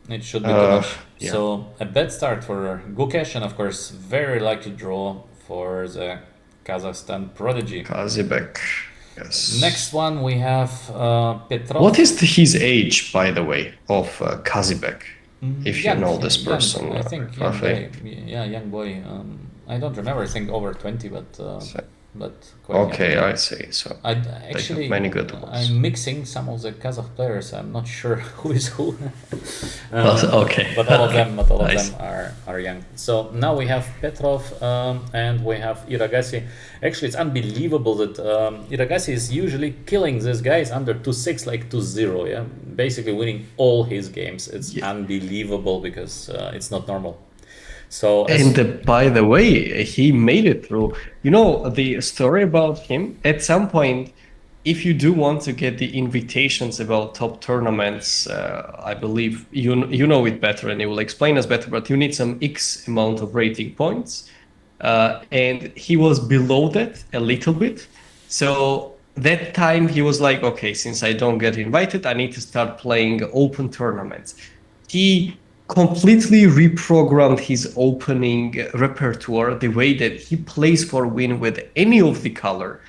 It should be too much. yeah. So a bad start for Gukesh, and of course very lucky draw for the Kazakhstan prodigy. Kazibek, yes. Next one we have Petrov. What is his age, by the way, of Kazibek? If you Young, know this young, person, I think young Rafael. boy. Yeah, young boy. I don't remember. I think over 20, but quite Okay, young. I see. So I actually many good ones. I'm mixing some of the Kazakh players. I'm not sure who is who. Okay. But all of them, Nice. are young. So now we have Petrov, and we have Iragasi. Actually, it's unbelievable that Iragasi is usually killing these guys under 2-6, like 2-0. Yeah, basically winning all his games. It's unbelievable, because it's not normal. So And by the way, he made it through. You know, the story about him, at some point, if you do want to get the invitations about top tournaments, I believe you know it better and it will explain us better, but you need some X amount of rating points. And he was below that a little bit. So that time he was like, okay, since I don't get invited, I need to start playing open tournaments. He completely reprogrammed his opening repertoire the way that he plays for win with any of the color,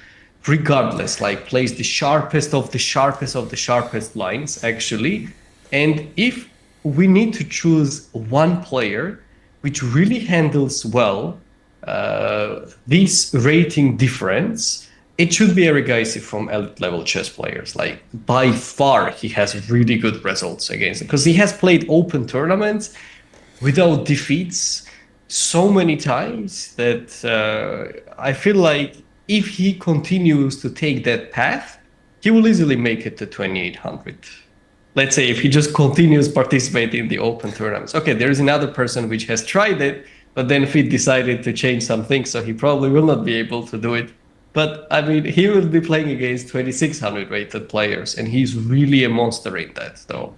regardless, like plays the sharpest of the sharpest of the sharpest lines, actually. And if we need to choose one player which really handles well this rating difference, it should be Erigaisi from elite level chess players. Like, by far, he has really good results against them, because he has played open tournaments without defeats so many times that I feel like if he continues to take that path, he will easily make it to 2800. Let's say if he just continues participating in the open tournaments. Okay, there is another person which has tried it, but then Fit decided to change some things, so he probably will not be able to do it. But I mean, he will be playing against 2600 rated players, and he's really a monster in that, though.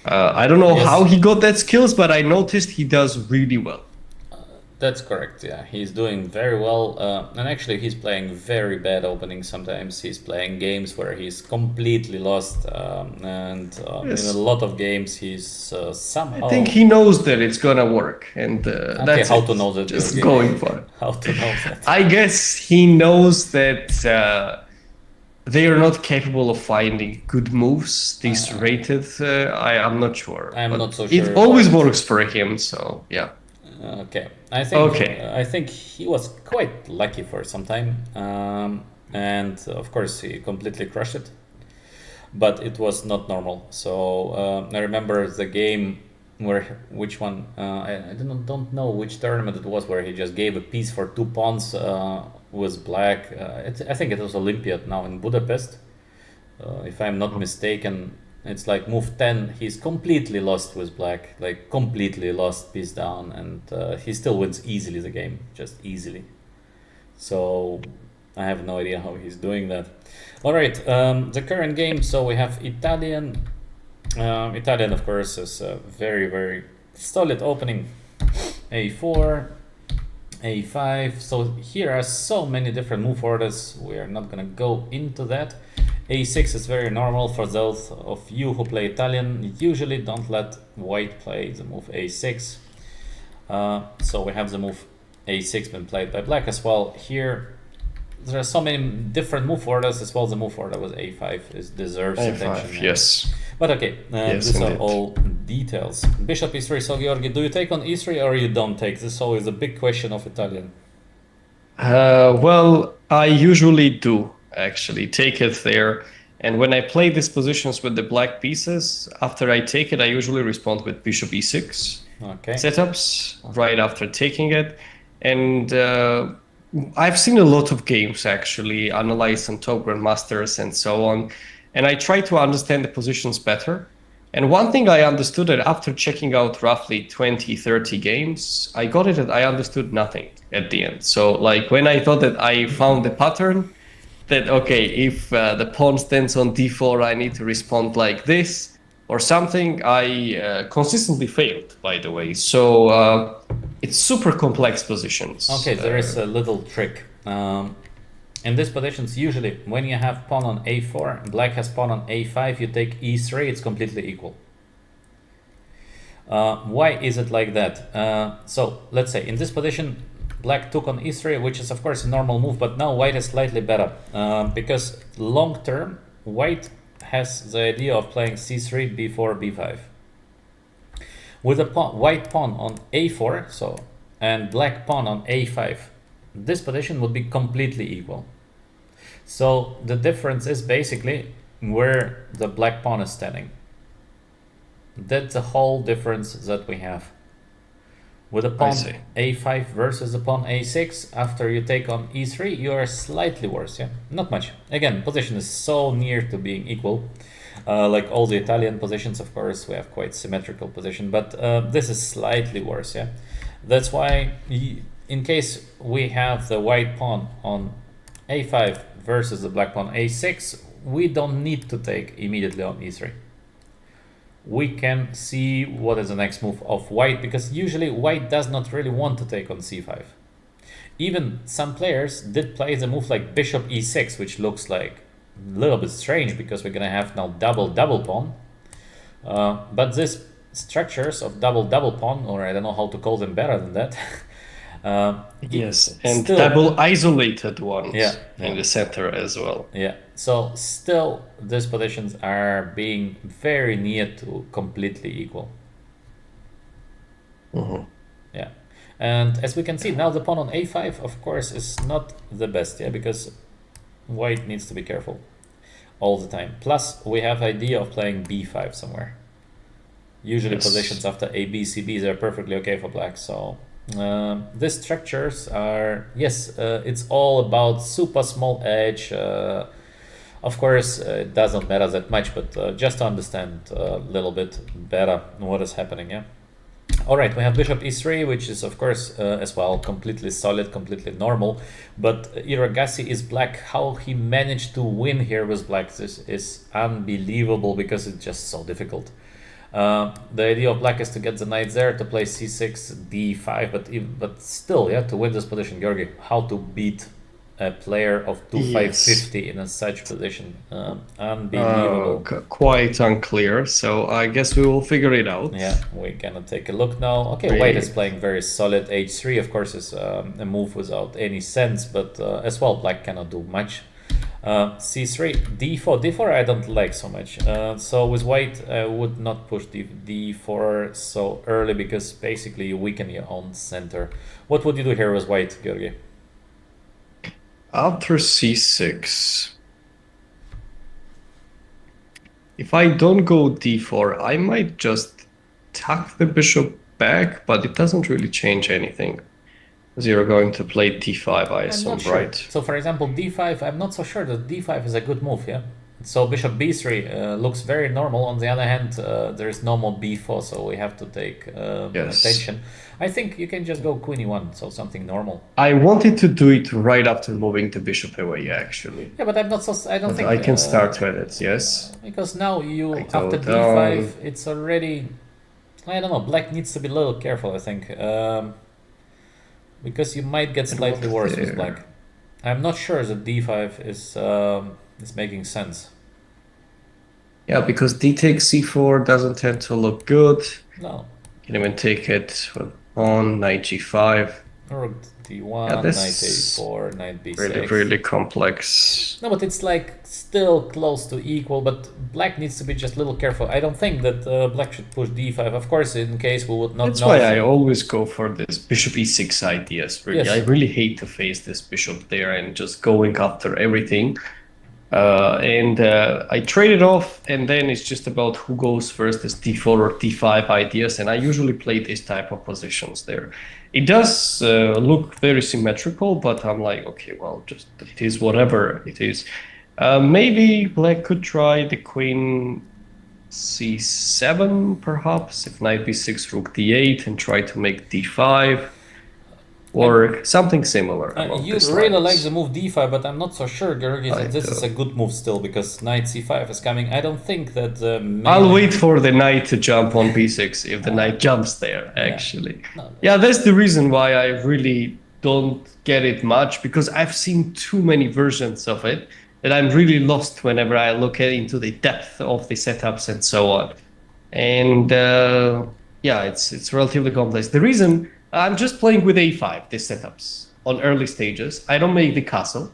I don't know how he got that skills, but I noticed he does really well. That's correct. Yeah, he's doing very well, and actually, he's playing very bad openings. Sometimes he's playing games where he's completely lost, and in a lot of games he's somehow. I think he knows that it's gonna work, and that's how it. to know that? Just going for it. How to know that? I guess he knows that they are not capable of finding good moves. These rated, I'm not sure. I'm but not so sure It always works for him, so yeah. Okay, I think he was quite lucky for some time, and of course he completely crushed it, but it was not normal. So I remember the game which one I don't know which tournament it was, where he just gave a piece for 2 pawns with black. I think it was Olympiad now in Budapest, if I'm not mistaken. It's like move 10, he's completely lost with black, like completely lost piece down, and he still wins easily the game, just easily. So I have no idea how he's doing that. All right, the current game, so we have Italian. Italian, of course, is a very, very solid opening. A4, a5. So here are so many different move orders. We are not gonna go into that. a6 is very normal for those of you who play Italian. Usually don't let white play the move a6. So we have the move a6 been played by black as well. Here there are so many different move orders as well. The move order with a5 deserves attention. A5, yes. But okay, Yes, these are indeed. all details. Bishop e3. So Georgi, do you take on e3 or you don't take? This is always a big question of Italian. Well, I usually do actually take it there. And when I play these positions with the black pieces, after I take it, I usually respond with bishop e6 Okay. setups right after taking it. And I've seen a lot of games actually, analyzed on top grandmasters and so on. And I try to understand the positions better. And one thing I understood that after checking out roughly 20, 30 games, I got it that I understood nothing at the end. So like when I thought that I found the pattern, that okay, if the pawn stands on d4, I need to respond like this or something, I consistently failed, by the way. So it's super complex positions. Okay, there is a little trick. In these positions, usually when you have pawn on a4, black has pawn on a5, you take e3, it's completely equal. Why is it like that? So let's say in this position, black took on e3, which is of course a normal move, but now white is slightly better because long term, white has the idea of playing c3, b4, b5. With a white pawn on a4, so and black pawn on a5, this position would be completely equal. So the difference is basically where the black pawn is standing. That's the whole difference that we have. With a pawn a5 versus a pawn a6, after you take on e3, you are slightly worse, yeah? Not much. Again, position is so near to being equal. Like all the Italian positions, of course, we have quite symmetrical position, but this is slightly worse, yeah? That's why, in case we have the white pawn on a5 versus the black pawn a6, we don't need to take immediately on e3. We can see what is the next move of white, because usually white does not really want to take on c5. Even some players did play the move like bishop e6, which looks like a little bit strange because we're gonna have now double pawn. But these structures of double pawn, or I don't know how to call them better than that. Yes, and still, double isolated ones yeah. in the center as well. Yeah, so still these positions are being very near to completely equal. Yeah, and as we can see now, the pawn on a5 of course is not the best, yeah, because white needs to be careful all the time. Plus we have idea of playing b5 somewhere. Usually positions after a, b, c, b, they're perfectly okay for black. So these structures are, yes, it's all about super small edge. Of course, it doesn't matter that much, but just to understand a little bit better what is happening, yeah. All right, we have bishop e3, which is of course as well completely solid, completely normal. But Hiragasi is black. How he managed to win here with black, this is unbelievable because it's just so difficult. The idea of black is to get the knight there, to play c6, d5, but still, yeah, to win this position, Georgi, how to beat a player of 2550 in such position? Unbelievable. Quite unclear, so I guess we will figure it out. Yeah, we're gonna take a look now. Okay, white is playing very solid. h3, of course, is a move without any sense, but as well, black cannot do much. c3, d4 I don't like so much, so with white I would not push d4 so early because basically you weaken your own center. What would you do here with white, Georgi? After c6, if I don't go d4, I might just tuck the bishop back, but it doesn't really change anything. You're going to play d5, I assume, right? So for example, d5, I'm not so sure that d5 is a good move, yeah? So bishop b3 looks very normal. On the other hand, there is no more b4, so we have to take attention. I think you can just go queen e1, so something normal. I wanted to do it right after moving the bishop away, actually. Yeah, but I'm not so. I don't think I can start with it. Yes. Because now you after d5, it's already. I don't know. Black needs to be a little careful, I think. because you might get slightly what worse with there? black. I'm not sure that d5 is making sense. Yeah, because d takes c4 doesn't tend to look good. No. Can even take it on knight g5. Rook d1, Yeah, knight this a4, knight b6. really, really complex. No, but it's like still close to equal, but black needs to be just a little careful. I don't think that black should push d5. Of course, in case we would not That's know. why I always go for this bishop e6 ideas. Really, Yes. I really hate to face this bishop there and just going after everything. I trade it off, and then it's just about who goes first, as d4 or d5 ideas, and I usually play this type of positions there. It does look very symmetrical, but I'm like, okay, well, just it is whatever it is. Maybe black could try the queen c7, perhaps, if knight b6, rook d8, and try to make d5. Or something similar. You really like the move d5, but I'm not so sure, Georgi, that this is do. a good move still, because knight c5 is coming. I don't think that I'll wait for the knight to jump on b6 if the knight jumps there, actually. No. Yeah, that's the reason why I really don't get it much, because I've seen too many versions of it that I'm really lost whenever I look into the depth of the setups and so on. And yeah, it's relatively complex. The reason I'm just playing with a5, these setups, on early stages. I don't make the castle,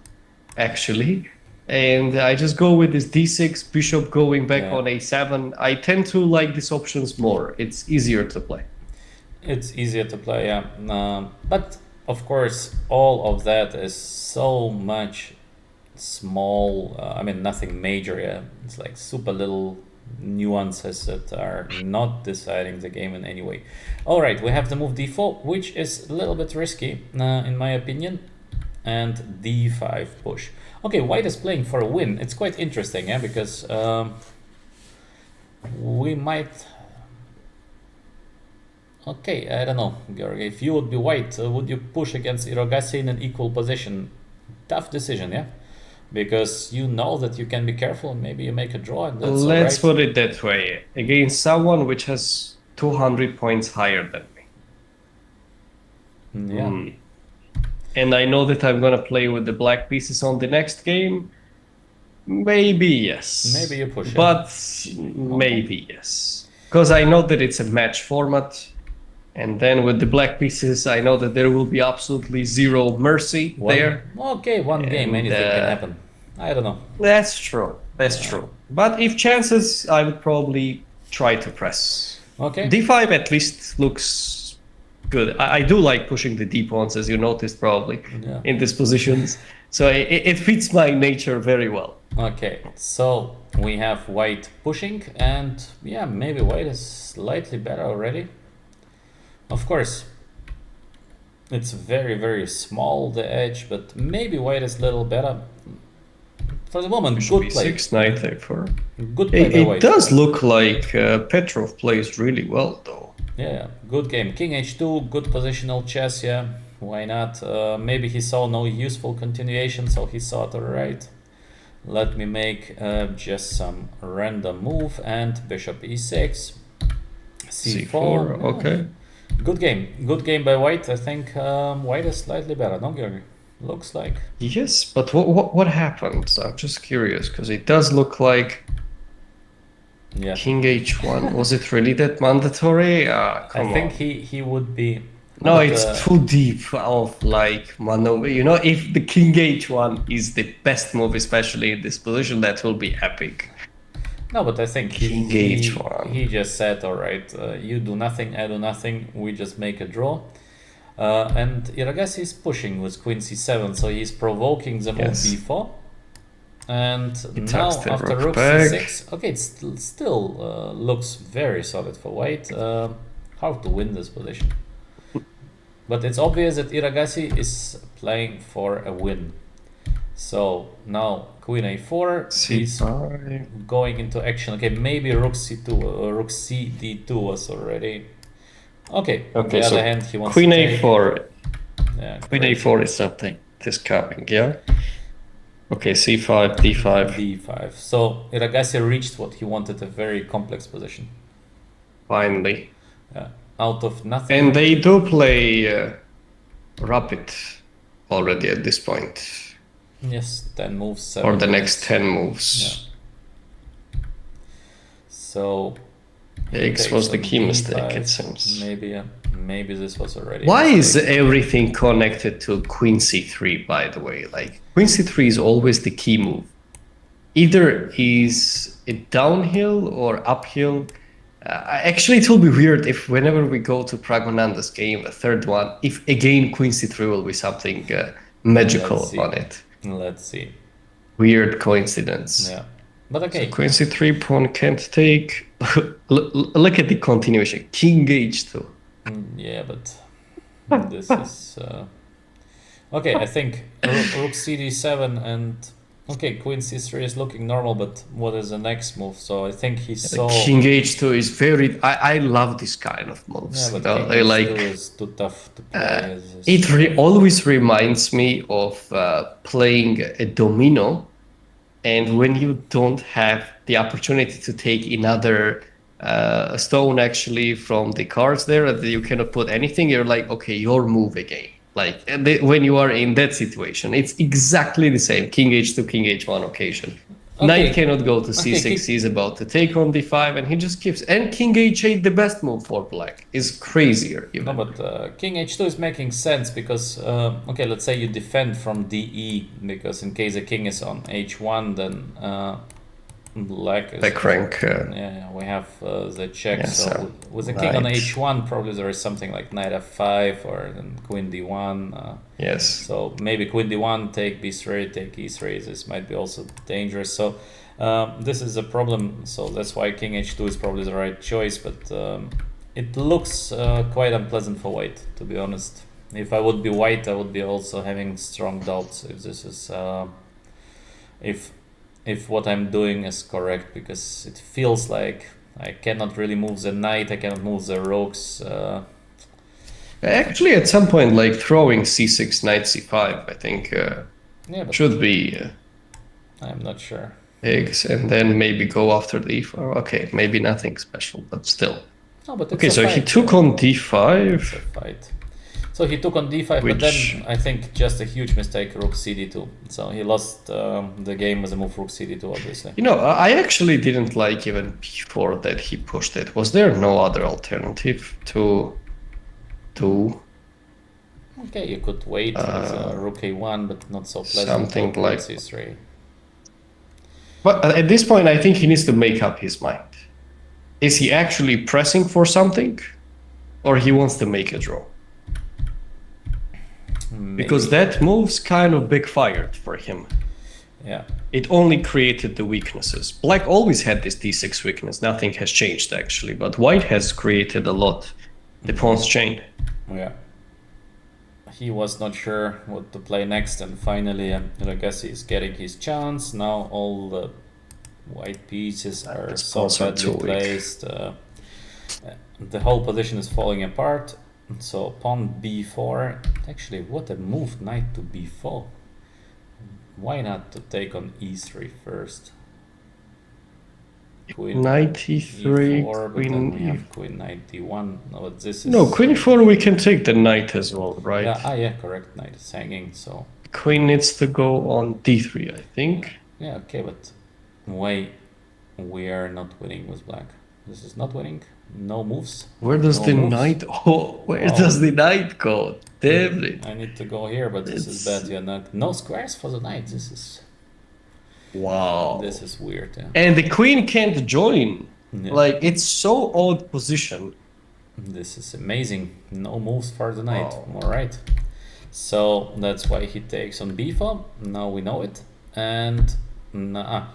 actually. And I just go with this d6, bishop going back on a7. I tend to like these options more. It's easier to play. It's easier to play, yeah. But, of course, all of that is so much small, I mean, nothing major, yeah. It's like super little nuances that are not deciding the game in any way. All right, we have the move d4, which is a little bit risky, in my opinion, and d5 push. Okay, white is playing for a win. It's quite interesting, yeah, because we might... Okay, I don't know, Georgi. If you would be white, would you push against Hirogasi in an equal position? Tough decision, yeah? Because you know that you can be careful and maybe you make a draw. And that's Let's all right. put it that way. Against someone which has 200 points higher than me. Yeah. And I know that I'm going to play with the black pieces on the next game. Maybe yes. Maybe you push it. But maybe yes. Because I know that it's a match format. And then with the black pieces, I know that there will be absolutely zero mercy there. Okay, one game, anything can happen. I don't know. That's true. That's true. But if chances, I would probably try to press. Okay. d5 at least looks good. I do like pushing the d pawns, as you noticed probably, in these positions. So it fits my nature very well. Okay, so we have white pushing, and yeah, maybe white is slightly better already. Of course, it's very, very small, the edge, but maybe white is a little better. For the moment, good play. b6, knight a4. Good play by white. It does look like Petrov plays really well, though. Yeah, good game. King h2, good positional chess, yeah. Why not? Maybe he saw no useful continuation, so he thought, alright, let me make just some random move, and bishop e6, c4. Okay. Good game by white. I think white is slightly better, no, Georgi? Looks like. Yes, but what happened? I'm just curious, because it does look like King h1. Was it really that mandatory? I think he would be. No, but, it's too deep of like maneuver. You know, if the King h1 is the best move, especially in this position, that will be epic. No, but I think he just said, all right, you do nothing, I do nothing, we just make a draw. And Hirogasi is pushing with queen c7, so he's provoking the move b4. And now after rook c6, okay, it still looks very solid for white. How to win this position? But it's obvious that Hirogasi is playing for a win. So now queen a4, he's going into action. Okay, maybe rook c2, rook c d2 was already. Okay. On the other hand, he wants queen to a4. Yeah, queen a4 is something. It is coming, yeah. Okay, c5, d5. d5. So Hirogasi reached what he wanted, a very complex position. Finally. Yeah. Out of nothing. And they do play rapid already at this point. Yes, 10 moves, 7 Or the moves. next 10 moves. So X takes was the on key mistake, D5. it seems. Maybe this was already. Why a is mistake. everything connected to Queen C3, by the way? Like, Queen C3 is always the key move. Either is it downhill or uphill. Actually, it will be weird if whenever we go to Pragonanda's game, a third one, if again Queen C3 will be something magical see. on it. Let's see. Weird coincidence. Yeah. But okay. So Queen C3 pawn can't take. Look at the continuation. King H2. Yeah, but this is okay. I think Rook CD7 and okay, Queen C3 is looking normal, but what is the next move? So I think he saw. King H2 is very. I love this kind of moves. Yeah, but King I like. H2 is too tough to play. It always reminds me of playing a domino, and when you don't have the opportunity to take another stone actually from the cards there, that you cannot put anything, you're like, okay, your move again. Like when you are in that situation, it's exactly the same. King H2, King H1 occasion. Okay. Knight cannot go to C6. Okay, He's about to take on D5, and he just keeps. And King H8, the best move for black, is crazier. Even. No, but King H2 is making sense because okay, let's say you defend from DE because in case the king is on H1, then black is back rank. Yeah, we have the check. Yeah, so with the king on knight. H1, probably there is something like knight F5 or then queen D1. Yes. So maybe queen D1, take B3, take E3. This might be also dangerous. So this is a problem. So that's why King H2 is probably the right choice. But it looks quite unpleasant for white, to be honest. If I would be white, I would be also having strong doubts if this is if what I'm doing is correct, because it feels like I cannot really move the knight, I cannot move the rooks. Actually, at some point, like throwing C6, knight C5, I think Yeah, but should be I'm not sure. eggs, and then maybe go after the E4. Okay, maybe nothing special, but still. No, but it's Okay, a so fight. he took on It's a D5. fight. So he took on D5, but Which- then I think just a huge mistake, Rook CD2. So he lost the game with a move Rook CD2, obviously. You know, I actually didn't like even before that he pushed it. Was there no other alternative to do Okay, you could wait with Rook A1, but not so pleasant. something Rook like- C3. But at this point, I think he needs to make up his mind. Is he actually pressing for something, or he wants to make a draw? Because that move's kind of backfired for him. Yeah. It only created the weaknesses. Black always had this D6 weakness. Nothing has changed, actually. But white has created a lot. The pawn's chain. Yeah. He was not sure what to play next, and finally Legacy is getting his chance. Now all the white pieces are These so pawns are badly too weak. placed. The whole position is falling apart. So pawn b4. Actually, what a move, knight to b4. Why not to take on e3 first? Queen Knight E3, e4, but then we queen have queen knight d1. No, but this is No, queen E4 we can take the knight as well, right? yeah, correct. Knight is hanging, so Queen needs to go on D3, I think. yeah, okay, but why we are not winning with black? This is not winning. No moves. Where does No the moves. knight... Oh, where Oh. does the knight go? Damn it. I need to go here, but this is It's- bad. Yeah, no squares for the knight. This Wow. is weird. Yeah. And the queen can't join. Yeah. Like, it's so odd position. This is amazing. No moves for the knight. Wow. All right. So that's why he takes on b4. Now we know it. And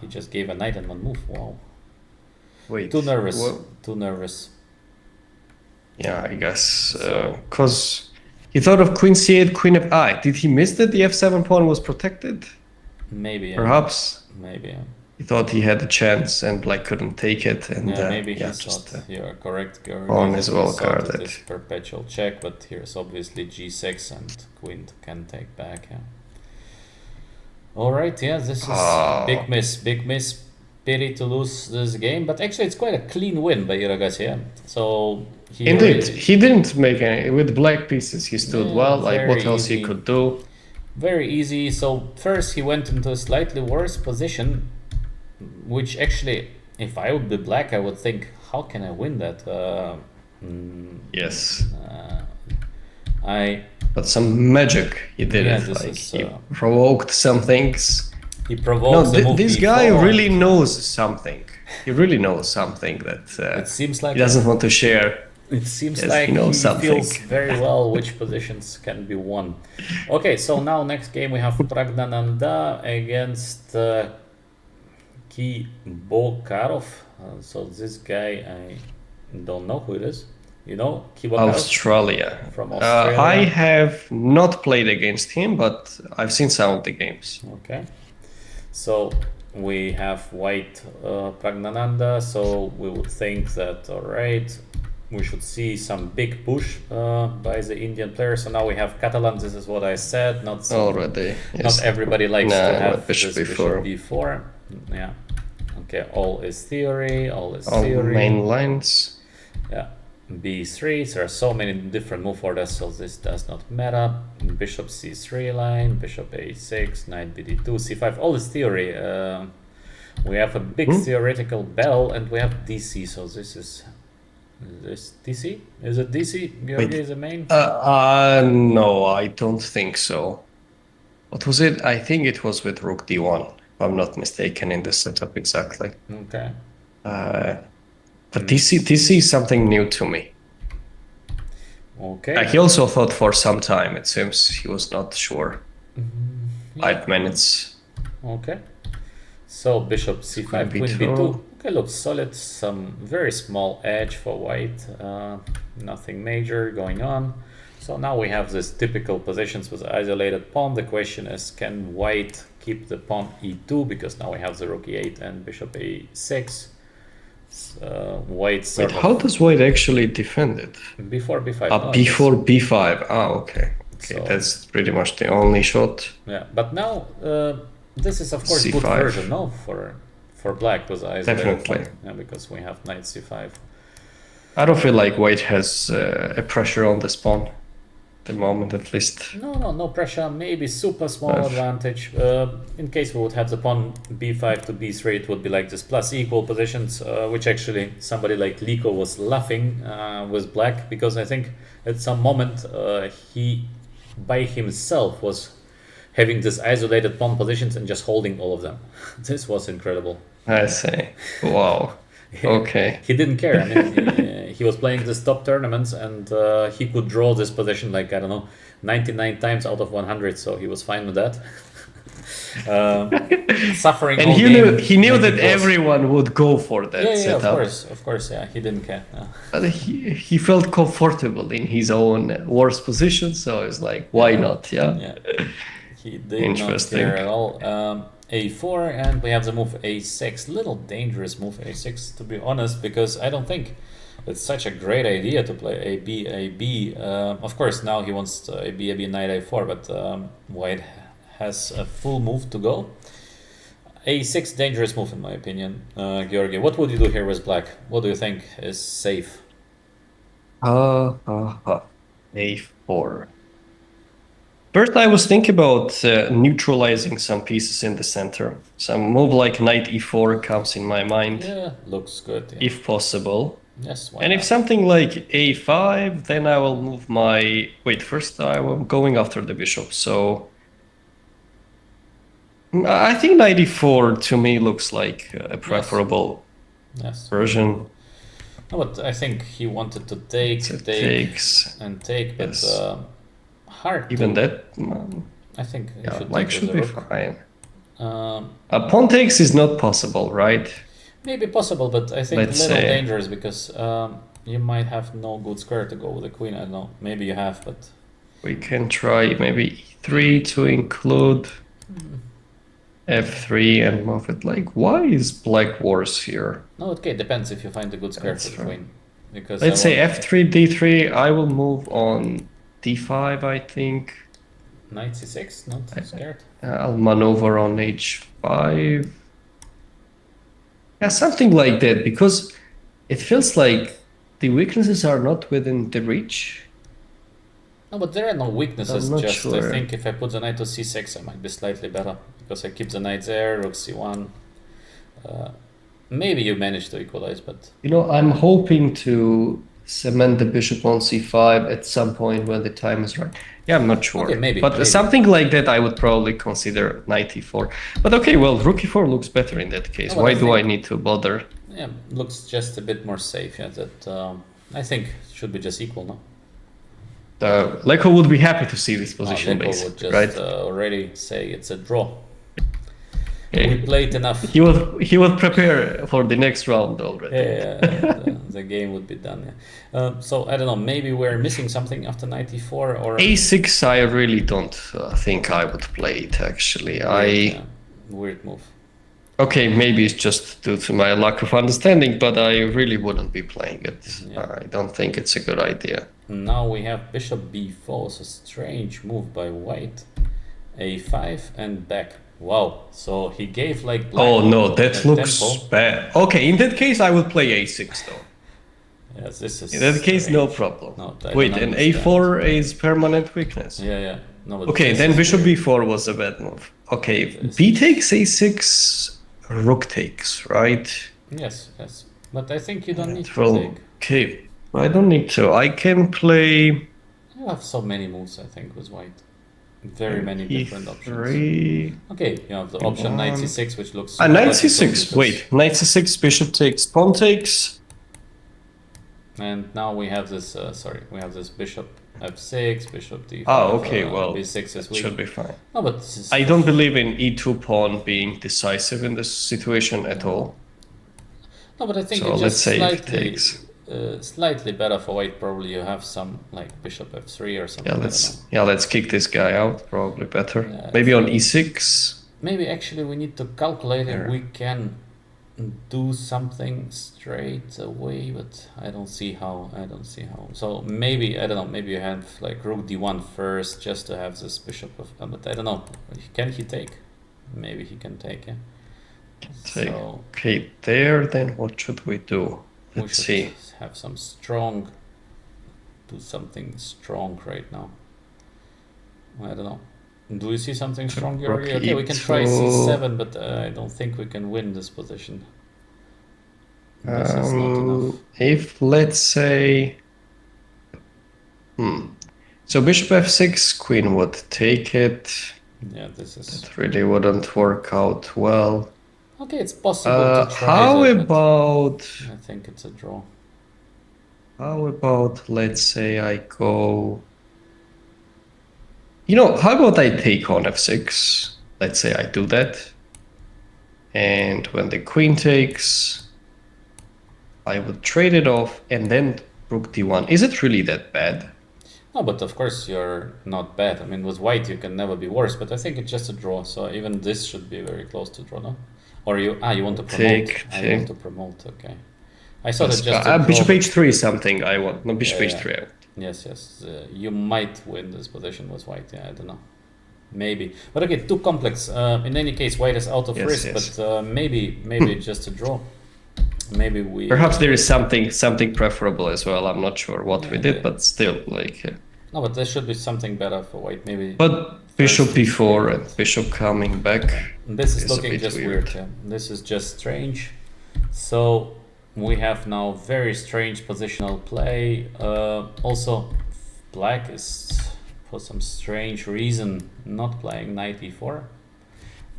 he just gave a knight and one move. Wow. Wait. Too nervous. what- Too nervous. Yeah, I guess. Because he thought of queen c8, queen f... did he miss that the f7 pawn was protected? Maybe. Yeah. Perhaps. Maybe. Yeah. He thought he had a chance and black couldn't take it. And Yeah, maybe he just, thought you are correct. Georgi. pawn is He well thought it guarded. is perpetual check, but here's obviously g6 and queen can take back. Yeah. All right. Yeah, this is Oh. big miss. Big miss. pity to lose this game, but actually it's quite a clean win by Iragashi. So he Indeed, really, he didn't make any with black pieces. He stood yeah, well. Like what very else he easy. could do? Very easy. So first he went into a slightly worse position, which actually, if I would be black, I would think, how can I win that? Yes, I but some magic he did Yeah, it. this Like is, he provoked some things. he No, provokes the move this guy before. really knows something. He really knows something that It seems like he doesn't want to share. It seems Yes, like he knows something. feels very well which positions can be won. Okay, so now next game we have Pragnananda against Ki Bokarov. So this guy, I don't know who it is. You know Ki Bokarov? Australia. From Australia. I have not played against him, but I've seen some of the games. Okay. So we have white Pragnananda, so we would think that, alright, we should see some big push by the Indian player. So now we have Catalan, this is what I said, not Already, yes. not everybody likes No, to have bishop this before. bishop b4. Yeah. Okay, all is theory, all is All theory. main lines. Yeah. b3, there are so many different move orders, so this does not matter. Bishop c3 line, bishop a6, knight bd2, c5, all is theory. We have a big theoretical bell and we have dc, so this is this dc? Is it dc? Georgi is the main? No, I don't think so. What was it? I think it was with rook d1, if I'm not mistaken in the setup exactly. Okay. But this is something new to me. Okay. He also thought for some time. It seems he was not sure. 5 minutes. Okay. So bishop c5, queen b2. Okay, looks solid. Some very small edge for white. Nothing major going on. So now we have this typical positions with isolated pawn. The question is, can white keep the pawn e2? Because now we have the rook e8 and bishop a6. White sort Wait, of how does white actually defend it? before b5. Before b5. Okay. Okay, So- that's pretty much the only shot. Yeah, but now this is of course good C5. version, no, for black with isolated Definitely. pawn. Yeah, because we have knight c5. I don't feel like white has a pressure on this pawn. At the moment, at least. No pressure. Maybe super small Yes. advantage. In case we would have the pawn b5 to b3, it would be like this plus equal positions, which actually somebody like Liko was laughing with black, because I think at some moment he by himself was having this isolated pawn positions and just holding all of them. This was incredible. I see. Wow. Okay. He didn't care. I mean, he was playing this top tournaments and he could draw this position like, I don't know, 99 times out of 100. So he was fine with that. Suffering. And all game, he knew like that it was. everyone would go for that Yeah, setup. of course, yeah. He didn't care. No. But he felt comfortable in his own worst position, so it's like, why not? Yeah. Yeah, he did not Interesting. care at all. A4, and we have the move A6. Little dangerous move A6, to be honest, because I don't think it's such a great idea to play AB, AB. Of course, now he wants AB, AB, knight A4, but white has a full move to go. A6, dangerous move in my opinion. Georgi, what would you do here with black? What do you think is safe? A4. First, I was thinking about neutralizing some pieces in the center. Some move like knight e4 comes in my mind, Yeah, looks good. Yeah. if possible. Yes, why And not? if something like a5, then I will move my... Wait, first I'm going after the bishop, so... I think knight e4 to me looks like a preferable Yes. version. No, but I think he wanted to take, It take, takes... and take, but Yes. hard. Even to, that... I think he Yeah, should like take should with be the rook. fine. Um, Pawn takes is not possible, right? maybe possible, but I think Let's a little say- dangerous because you might have no good square to go with the queen. I don't know. Maybe you have, but We can try maybe e3 to include f3 and move it like... Why is black worse here? no. Okay, depends if you find a good square That's for the right. queen. Because Let's I say want f3, d3. I will move on d5, I think. knight c6. Not scared. I'll maneuver on h5. Yeah, something like that, because it feels like the weaknesses are not within the reach. No, but there are no weaknesses. I'm not Just I sure. think if I put the knight to c6, I might be slightly better because I keep the knight there, rook c1. Maybe you manage to equalize, but You know, I'm hoping to cement the bishop on c5 at some point when the time is right. Yeah, I'm not sure. Okay, maybe, But maybe. something like that, I would probably consider knight e4. But okay, well, rook e4 looks better in that case. No, but Why I do I think- need to bother? yeah, looks just a bit more safe. Yeah, that I think should be just equal now. Leko would be happy to see this No, position, Leko would basically, just right? already say it's a draw. Yeah. We played enough. He would prepare for the next round already. The game would be done. Yeah. So I don't know. Maybe we're missing something after 94 or A6, I really don't think I would play it, actually. yeah, weird move. Okay, maybe it's just due to my lack of understanding, but I really wouldn't be playing it. Yeah. I don't think it's a good idea. Now we have bishop b4, so strange move by white. A5 and back. Wow. So he gave like black Oh no, that a looks tempo. bad. Okay, in that case, I would play A6 though. Yes, this is. In that case, no strange. problem. No, I Wait, don't and understand. A4 is permanent weakness. Yeah. No, but Okay, this then is bishop weird. b4 was a bad move. Okay, This b takes a6, rook takes, right? Yes. But I think you don't need to Well, take. okay, I don't need to. I can play You have so many moves, I think, with white. Very many different options. e3. Okay, you have the option knight c6, which looks. Knight logical c6. because- Wait, knight c6, bishop takes, pawn takes. And now we have this. We have this bishop f6, bishop d5. Oh, okay, well, b6 is weak. should be fine. No, but this is, I don't believe in e2 pawn being decisive in this situation at all. No, but I think So it's let's just say it slightly, takes. slightly better for white. Probably you have some like bishop f3 or something. Yeah, I don't know. let's kick this guy out. Probably better. Yeah, Maybe so- on e6. Maybe actually we need to calculate if Here. we can do something straight away, but I don't see how. So maybe I don't know. Maybe you have like rook d1 first, just to have this bishop of. But I don't know. Can he take? Maybe he can take. Yeah. Take. So Okay, there. Then what should we do? we Let's should see. have some strong. Do something strong right now. I don't know. Do you see something strong here? Rook Okay, we can try e2. c7, but I don't think we can win this position. This is not enough. If let's say, so bishop f6, queen would take it. Yeah, this is It really wouldn't work out well. okay. It's possible to try. How that, but about I think it's a draw. let's say I go. How about I take on f6? Let's say I do that. And when the queen takes, I would trade it off and then rook d1. Is it really that bad? No, but of course you're not bad. I mean, with white you can never be worse. But I think it's just a draw. So even this should be very close to draw, no? Or you want to promote? Take. I want to promote. Okay. I thought it's just a draw. Bishop h3 is something I want. No, bishop Yeah, h3. I want. Yes. You might win this position with white. Yeah, I don't know. Maybe. But okay, too complex. In any case, white is out of Yes, risk. yes. But maybe it's just a draw. Maybe we. Perhaps there is something preferable as well. I'm not sure what we Yeah. did, but still, like. No, but there should be something better for white. Maybe. But bishop b4 and bishop coming back. This is is a looking bit just weird. weird. Yeah. This is just strange. So we have now very strange positional play. Also, black is for some strange reason not playing knight e4.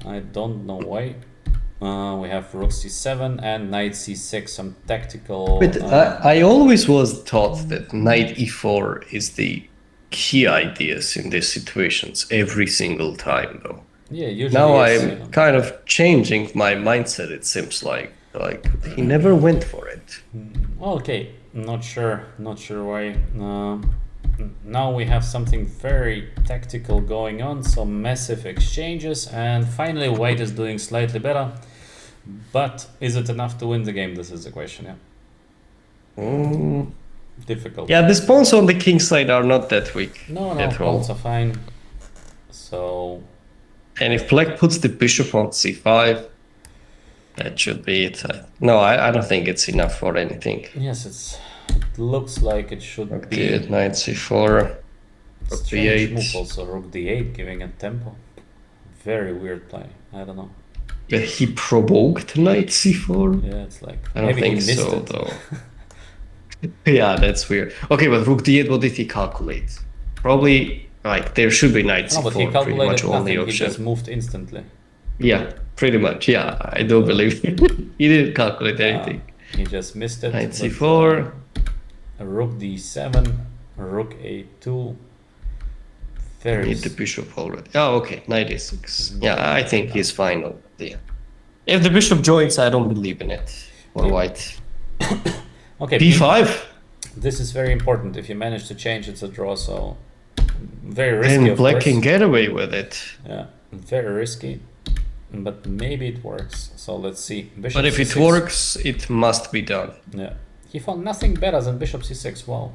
I don't know why. We have rook c7 and knight c6. Some tactical. But I always was taught that knight e4 is the key ideas in these situations every single time, though. yeah, usually. Now it's, I'm kind of changing my mindset. It seems like he never went for it. Okay, not sure why. Now we have something very tactical going on, some massive exchanges, and finally white is doing slightly better. But is it enough to win the game? This is the question. Yeah, difficult. Yeah, the pawns on the king side are not that weak No, at all. pawns are fine. So And if black puts the bishop on c5, That should be it. No, I don't think it's enough for anything. Yes, it looks like it should Rook be. d8, knight c4, rook Strange b8. move also, rook d8, giving it tempo. Very weird play. I don't know. But he provoked knight c4? Yeah, it's like I don't maybe he think missed so, it. though. Yeah, that's weird. Okay, but rook d8, what did he calculate? Probably, like, there should be knight No, c4, but he pretty calculated much only nothing. He option. just moved instantly. Yeah, pretty much. Yeah, I do believe he didn't calculate anything. He just missed it. Knight but, c4. Rook d7, rook a2. Very Hit the bishop already. Oh, okay, knight a6. Yeah, I think he's fine over there. If the bishop joins, I don't believe in it. Or white. okay. b5. This is very important. If you manage to change, it's a draw. So very risky. And of black course. can get away with it. Yeah, very risky. But maybe it works. So let's see. Bishop But if it c6. works, it must be done. Yeah. He found nothing better than bishop c6. Wow.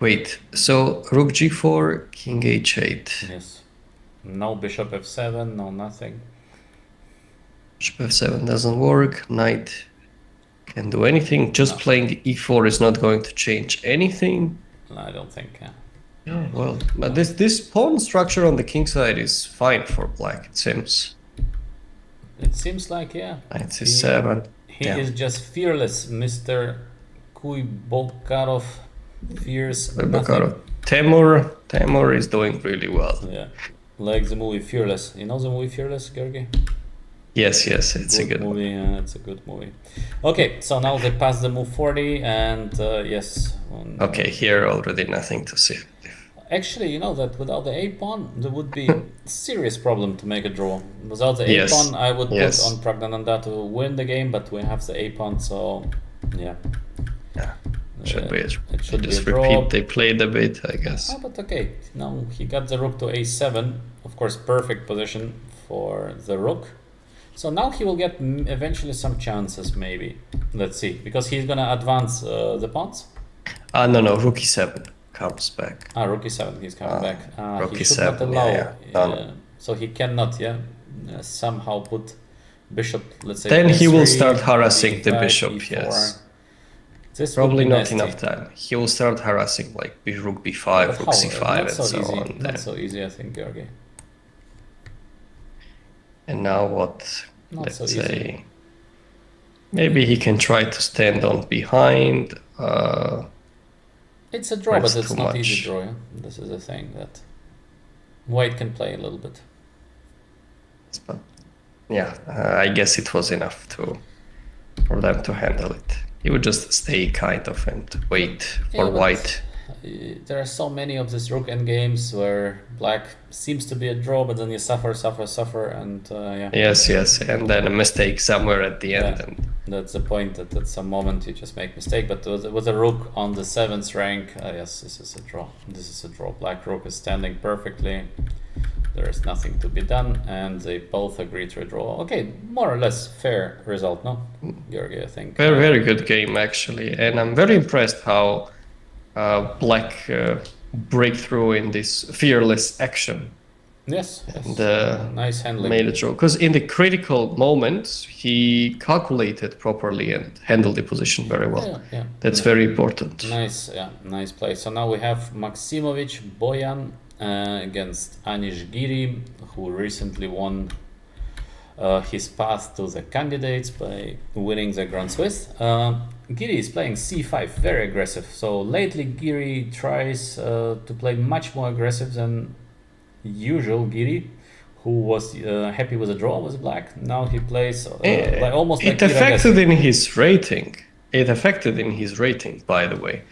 Wait, so rook g4, king h8. Yes. No bishop f7, no nothing. Bishop f7 doesn't work. Knight can do anything. Just playing e4 is not going to change anything. No, I don't think. Yeah. Yeah, well, but this pawn structure on the king side is fine for black, it seems. It seems like, yeah. Knight c7. He Yeah. is just fearless, Mr. Kuibokarov. Fears nothing. Temur is doing really well. Yeah. Like the movie Fearless. You know the movie Fearless, Georgi? Yes, it's a good movie. Yeah, it's a good movie. Okay, so now they pass the move 40 and yes. Okay, here already nothing to see. Actually, you know that without the a-pawn, there would be serious problem to make a draw. Without the Yes. a-pawn, I would Yes. put on Praggnanandhaa to win the game, but we have the a-pawn, so yeah. Yeah, should be it. It should be Just a draw. repeat, they played a bit, I guess. Oh, but okay, now he got the rook to a7, of course perfect position for the rook. So now he will get eventually some chances, maybe. Let's see, because he's gonna advance the pawns. No, rook e7 comes back. Rook e7, he's coming back. rook He should not e7, allow, yeah. No. so he cannot, somehow put bishop, let's say. Then he will e3, start harassing the e5, bishop, e4. yes. This Probably would be not nasty. enough time. He will start harassing like rook b5, rook How? c5, Not and so so easy. on. Not so easy, I think, Georgi. And now what? Not Let's so say easy. maybe he can try to stand on behind. It's a draw, but That's it's too not easy much. draw. Yeah? This is the thing that white can play a little bit. But yeah, I guess it was enough for them to handle it. He would just stay kind of and wait for Yeah, but, white. There are so many of these rook endgames where black seems to be a draw, but then you suffer, and yeah. Yes, and then a mistake somewhere at the end. Yeah. And That's the point, that at some moment you just make mistake. But with a rook on the 7th rank, yes, this is a draw. This is a draw. Black rook is standing perfectly. There is nothing to be done, and they both agree to a draw. Okay, more or less fair result, no, Georgi? I think. very good game actually, and I'm very impressed how black breakthrough in this fearless action. Yes. And nice handling. made a draw because in the critical moments he calculated properly and handled the position very well. Yeah. That's very important. Nice play. So now we have Maksimovic Boyan against Anish Giri, who recently won his path to the candidates by winning the Grand Swiss. Giri is playing c5, very aggressive. So lately Giri tries to play much more aggressive than usual. Giri, who was happy with a draw with black, now he plays like almost like it affected in his rating. It affected in his rating, by the way.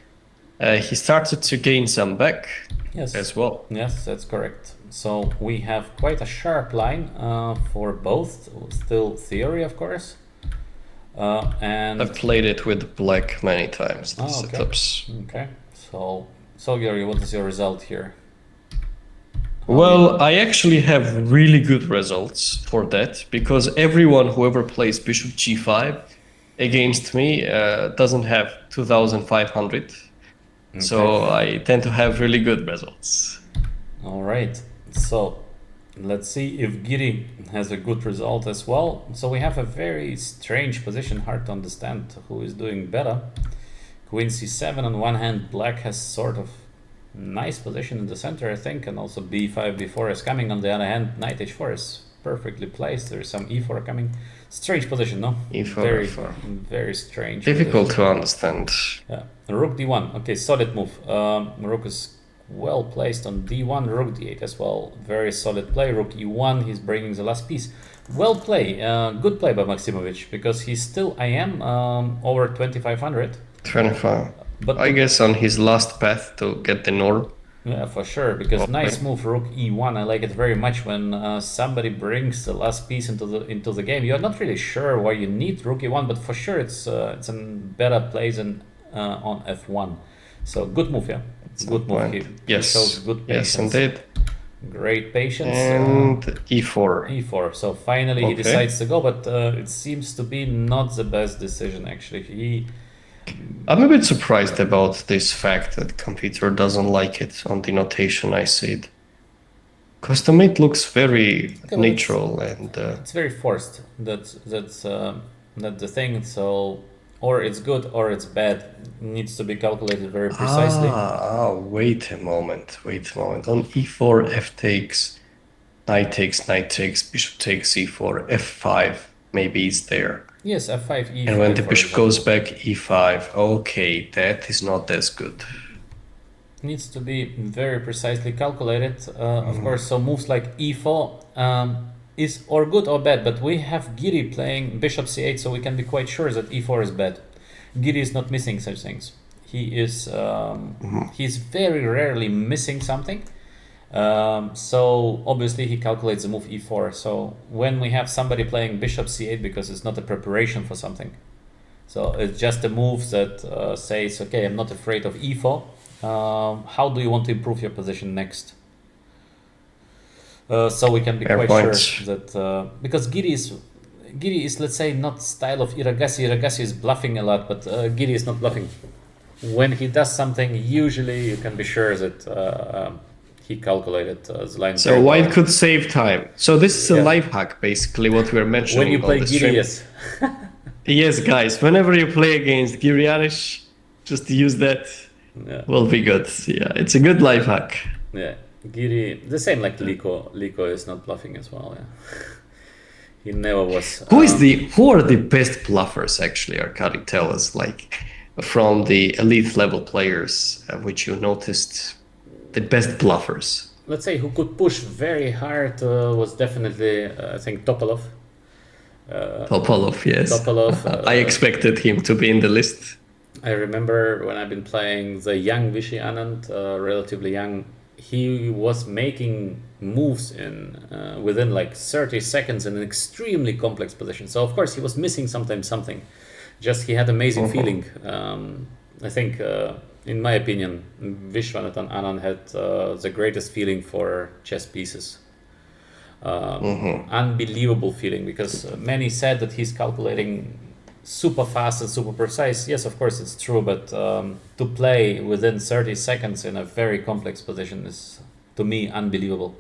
He started to gain some back as well. Yes, that's correct. So we have quite a sharp line for both. Still theory, of course. And I've played it with black many times. The okay. setups. Okay. So Georgi, what is your result here? Well, I actually have really good results for that because whoever plays bishop g5 against me doesn't have 2500. Okay. So I tend to have really good results. All right. So Let's see if Giri has a good result as well. So we have a very strange position, hard to understand who is doing better. Queen c7 on one hand, black has sort of nice position in the center, I think, and also b5, b4 is coming. On the other hand, knight h4 is perfectly placed. There is some e4 coming. Strange position, no? E4, Very, F4. very strange. Difficult position. to understand. Yeah. Rook d1. Okay, solid move. Rook is well placed on d1. Rook d8 as well. Very solid play. Rook e1. He's bringing the last piece. Well play. Good play by Maksimovic because he's still IM over 2500. 25. But I guess on his last path to get the norm. yeah, for sure. Because Okay. nice move, Rook e1. I like it very much when somebody brings the last piece into the game. You're not really sure why you need Rook e1, but for sure it's a better play than on f1. So good move, yeah. Good move. He Yes. shows good Yes, patience. indeed. Great patience. And E4. e4. So finally he Okay. decides to go, but it seems to be not the best decision actually. I'm a bit surprised about this fact that computer doesn't like it on the notation I see it. Because the mate looks very well, natural and It's very forced. That's the thing. So or it's good or it's bad. It needs to be calculated very precisely. wait a moment. On E4, F takes, knight takes, bishop takes E4, F5. Maybe it's there. Yes, f5, e5. And when the for bishop example. goes back, E5. Okay, that is not as good. Needs to be very precisely calculated. Of course, so moves like e4 is or good or bad, but we have Giri playing bishop c8, so we can be quite sure that e4 is bad. Giri is not missing such things. He is he's very rarely missing something. So obviously he calculates the move e4. So when we have somebody playing bishop c8 because it's not a preparation for something, so it's just a move that says, okay, I'm not afraid of e4. How do you want to improve your position next? So we can be Fair quite point. sure that because Giri is let's say not style of Iragasi. Iragasi is bluffing a lot, but Giri is not bluffing. When he does something, usually you can be sure that he calculated the line. So very white well. could save time. So this is a Yeah. life hack, basically, what we're mentioning. When you on play the Giri, stream. yes. Yes, guys, whenever you play against Girianish, just use that. Yeah. Will be good. Yeah, it's a good life hack. Yeah, Giri, the same like Liko. Liko is not bluffing as well. Yeah, he never was. Who are the best bluffers actually, Arkady? Tell us, like from the elite level players, which you noticed, the best bluffers. Let's say who could push very hard was definitely I think Topalov. Topalov, yes. Topalov. I expected him to be in the list. I remember when I've been playing the young Vishy Anand, relatively young, he was making moves in within like 30 seconds in an extremely complex position. So of course he was missing sometimes something. Just he had amazing feeling. I think, in my opinion, Vishwanathan Anand had the greatest feeling for chess pieces. Unbelievable feeling because many said that he's calculating super fast and super precise. Yes, of course it's true, but to play within 30 seconds in a very complex position is, to me, unbelievable.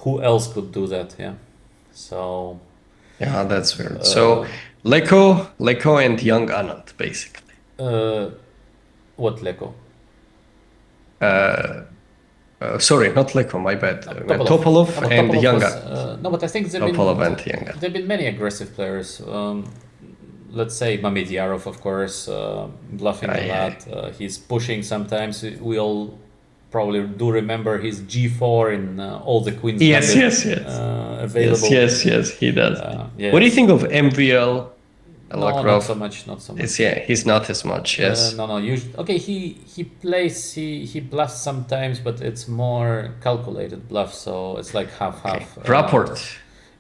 Who else could do that? Yeah. So. Yeah, that's weird. So Leko and young Anand, basically. What Leko? Sorry, not Leko, my bad. Topalov. Topalov and Topalov young was, Anand. no, but I think Topalov and young Anand. there've been many aggressive players. Let's say Mamedyarov, of course, bluffing a lot. He's pushing sometimes. We all probably do remember his G4 in all the Queen's Yes, Gambit, yes, yes. available. Yes, he does. Yes. What do you think of MVL? No, not so much. Not so much. He's not as much. Yes. No. Usually, okay. He plays. He bluffs sometimes, but it's more calculated bluff. So it's like half. Rapport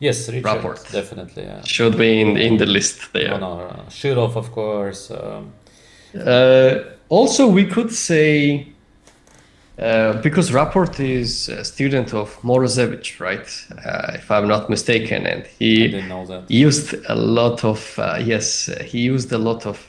Yes, Richard, Rapport. Definitely. Yeah. should be in the list there. No. Shirov, of course. Also, we could say because Rapport is a student of Morozevich, right? If I'm not mistaken, and I he didn't know that. used a lot of he used a lot of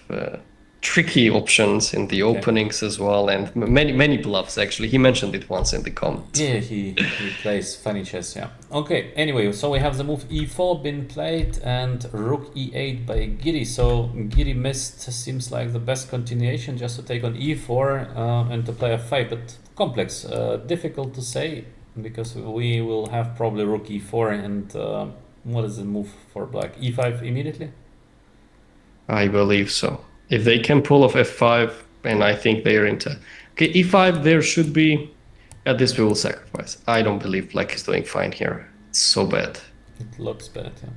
tricky options in the openings as well, and many bluffs actually. He mentioned it once in the comments. Yeah, he plays funny chess, yeah. Okay, anyway, so we have the move e4 been played and rook e8 by Giri. So Giri missed, seems like the best continuation, just to take on e4 and to play f5, but complex, difficult to say, because we will have probably rook e4 and what is the move for black? e5 immediately? I believe so. If they can pull off f5, and I think they're into... Okay, e5, there should be... At this we will sacrifice. I don't believe black is doing fine here. It's so bad. It looks bad, yeah.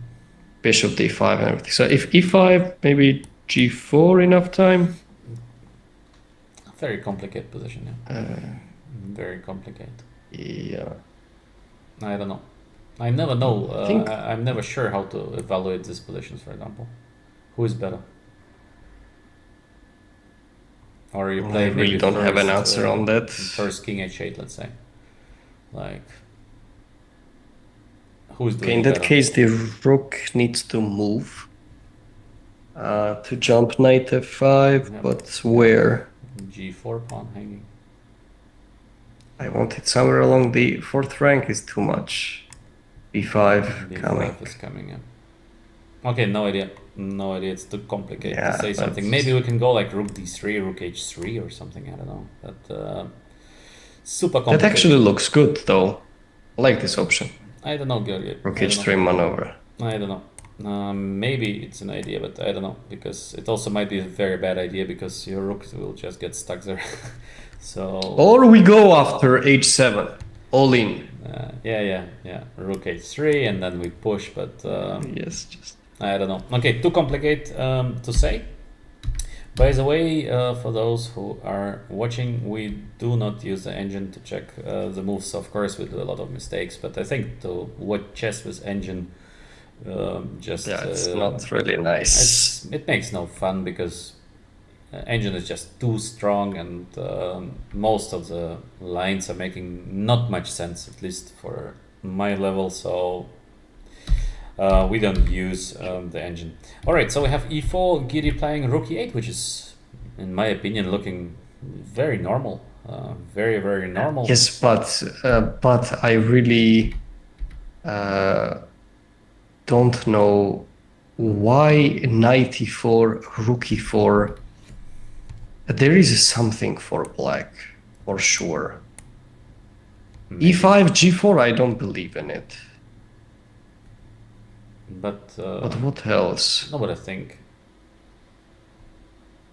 Bishop d5 and everything. So if e5, maybe g4 enough time? Very complicated position, yeah. Very complicated. Yeah. I don't know. I never know. think- I'm never sure how to evaluate these positions, for example. Who is better? Or you play I maybe really don't have an first, answer on that. First king h8, let's say. Like, who's doing Okay, in that better? case, the rook needs to move to jump knight f5, Yeah. but where? G4 pawn hanging. I want it somewhere along the fourth rank is too much. b5 D5 coming. is coming, yeah. Okay, no idea. No idea. It's too complicated Yeah, to say something. that's- Maybe we can go like rook d3, rook h3 or something. I don't know. But super complicated. That actually looks good though. I like this option. I don't know, Georgi. Rook I don't know. h3 maneuver. I don't know. Maybe it's an idea, but I don't know, because it also might be a very bad idea because your rook will just get stuck there. So Or we go after h7, all in. yeah. Rook h3 and then we push, but Yes, just I don't know. Okay, too complicated to say. By the way, for those who are watching, we do not use the engine to check the moves. Of course, we do a lot of mistakes, but I think to watch chess with engine just it's not really nice. it makes no fun because engine is just too strong and most of the lines are making not much sense, at least for my level. So we don't use the engine. All right, so we have e4, Giri playing rook e8, which is, in my opinion, looking very normal. Very, very normal. Yes, but I really don't know why knight e4, rook e4. There is something for black, for sure. Maybe. e5, g4, I don't believe in it. But But what else? no, but I think,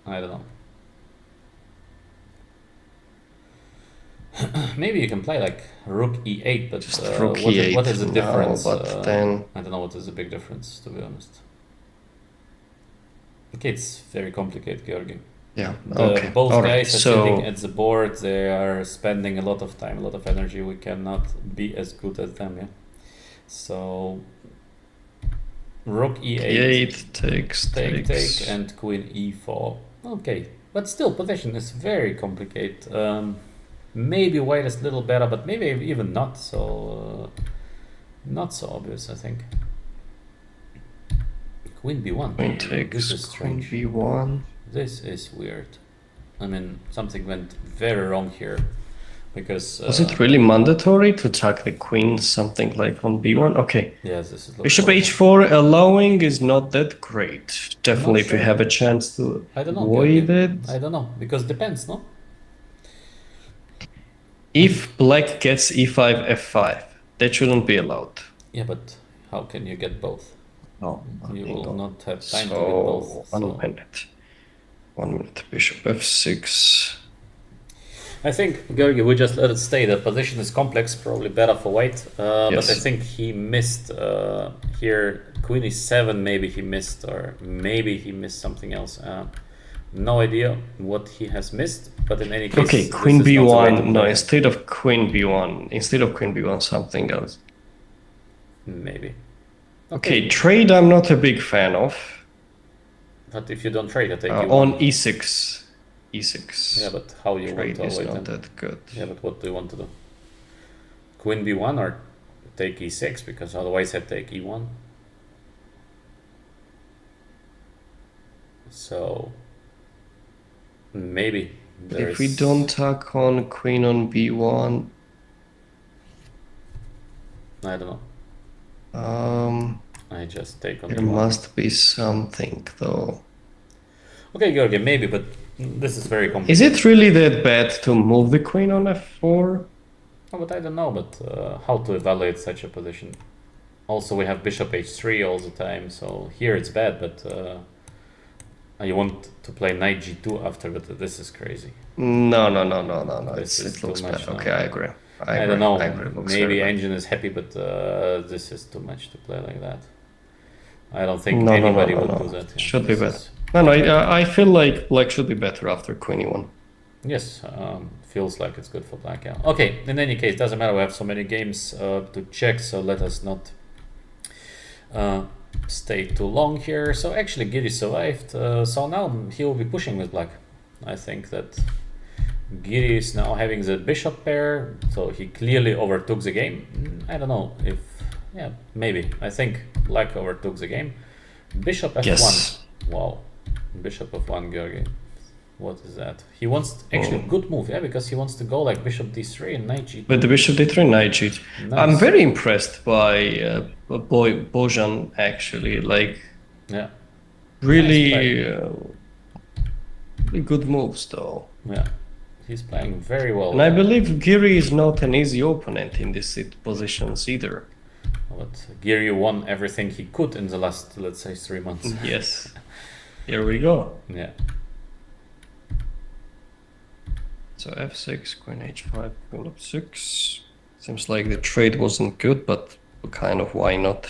I don't know. Maybe you can play like rook e8, but Just rook what is, e8 what is the now, difference? but then- I don't know what is the big difference, to be honest. Okay, it's very complicated, Georgi. Yeah, okay. Both All right. guys are So sitting at the board. They are spending a lot of time, a lot of energy. We cannot be as good as them, yeah. So rook e8, e8 takes, take, and queen e4. Okay, but still, position is very complicated. Maybe white is a little better, but maybe even not so obvious, I think. Queen b1. Queen This takes, is queen strange. b1. This is weird. I mean, something went very wrong here, because Was it really mandatory to attack the queen something like on b1? Okay. yes, this is Bishop h4 allowing is not that great. Definitely, if you sure. have a chance to I don't know. avoid Georgi. it. I don't know, because depends, no? If black gets e5, f5, that shouldn't be allowed. Yeah, but how can you get both? No, You will no. not have time to get So, both. one so- minute. 1 minute. Bishop f6. I think, Georgi, we just let it stay. The position is complex, probably better for white. But Yes. I think he missed here. Queen e7, maybe he missed, or maybe he missed something else. No idea what he has missed, but in any case, Okay, this queen is not the way to b1. No, play. instead of queen b1, something else. Maybe. Okay, trade I'm not a big fan of. But if you don't trade, I take you On e6. E6. Yeah, but how you want Trade to is avoid not them? that good. Yeah, but what do you want to do? Queen b1 or take e6, because otherwise I take e1. So Maybe. If we don't tuck on queen on b1, I don't know. I just take on there b1. must be something though. Okay, Georgi, maybe, but this is very complicated. Is it really that bad to move the queen on f4? Oh, but I don't know, but how to evaluate such a position. Also, we have bishop h3 all the time, so here it's bad, but you want to play knight g2 after, but this is crazy. No. This is It looks too much bad. now. Okay, I agree. I don't know. I agree. It looks Maybe very bad. engine is happy, but this is too much to play like that. I don't think No. anybody would do that. Yeah. Should be This better. is- No, I feel like black should be better after queen e1. Yes, feels like it's good for black. Yeah. Okay. In any case, doesn't matter. We have so many games to check, so let us not stay too long here. So actually, Giri survived. So now he will be pushing with black. I think that Giri is now having the bishop pair, so he clearly overtook the game. I don't know if, yeah, maybe. I think black overtook the game. Bishop f1. Yes. Wow. Bishop f1, Georgi. What is that? He wants actually good move, yeah, because he wants to go like bishop d3 and knight g2. With the bishop d3, knight g2. Nice. I'm very impressed by Bojan actually. Like Yeah, really, Nice really good moves though. yeah. He's playing very well. And I believe Giri is not an easy opponent in these positions either. But Giri won everything he could in the last, let's say, 3 months. Yes. Here we go. Yeah. So f6, queen h5, queen f6. Seems like the trade wasn't good, but kind of why not?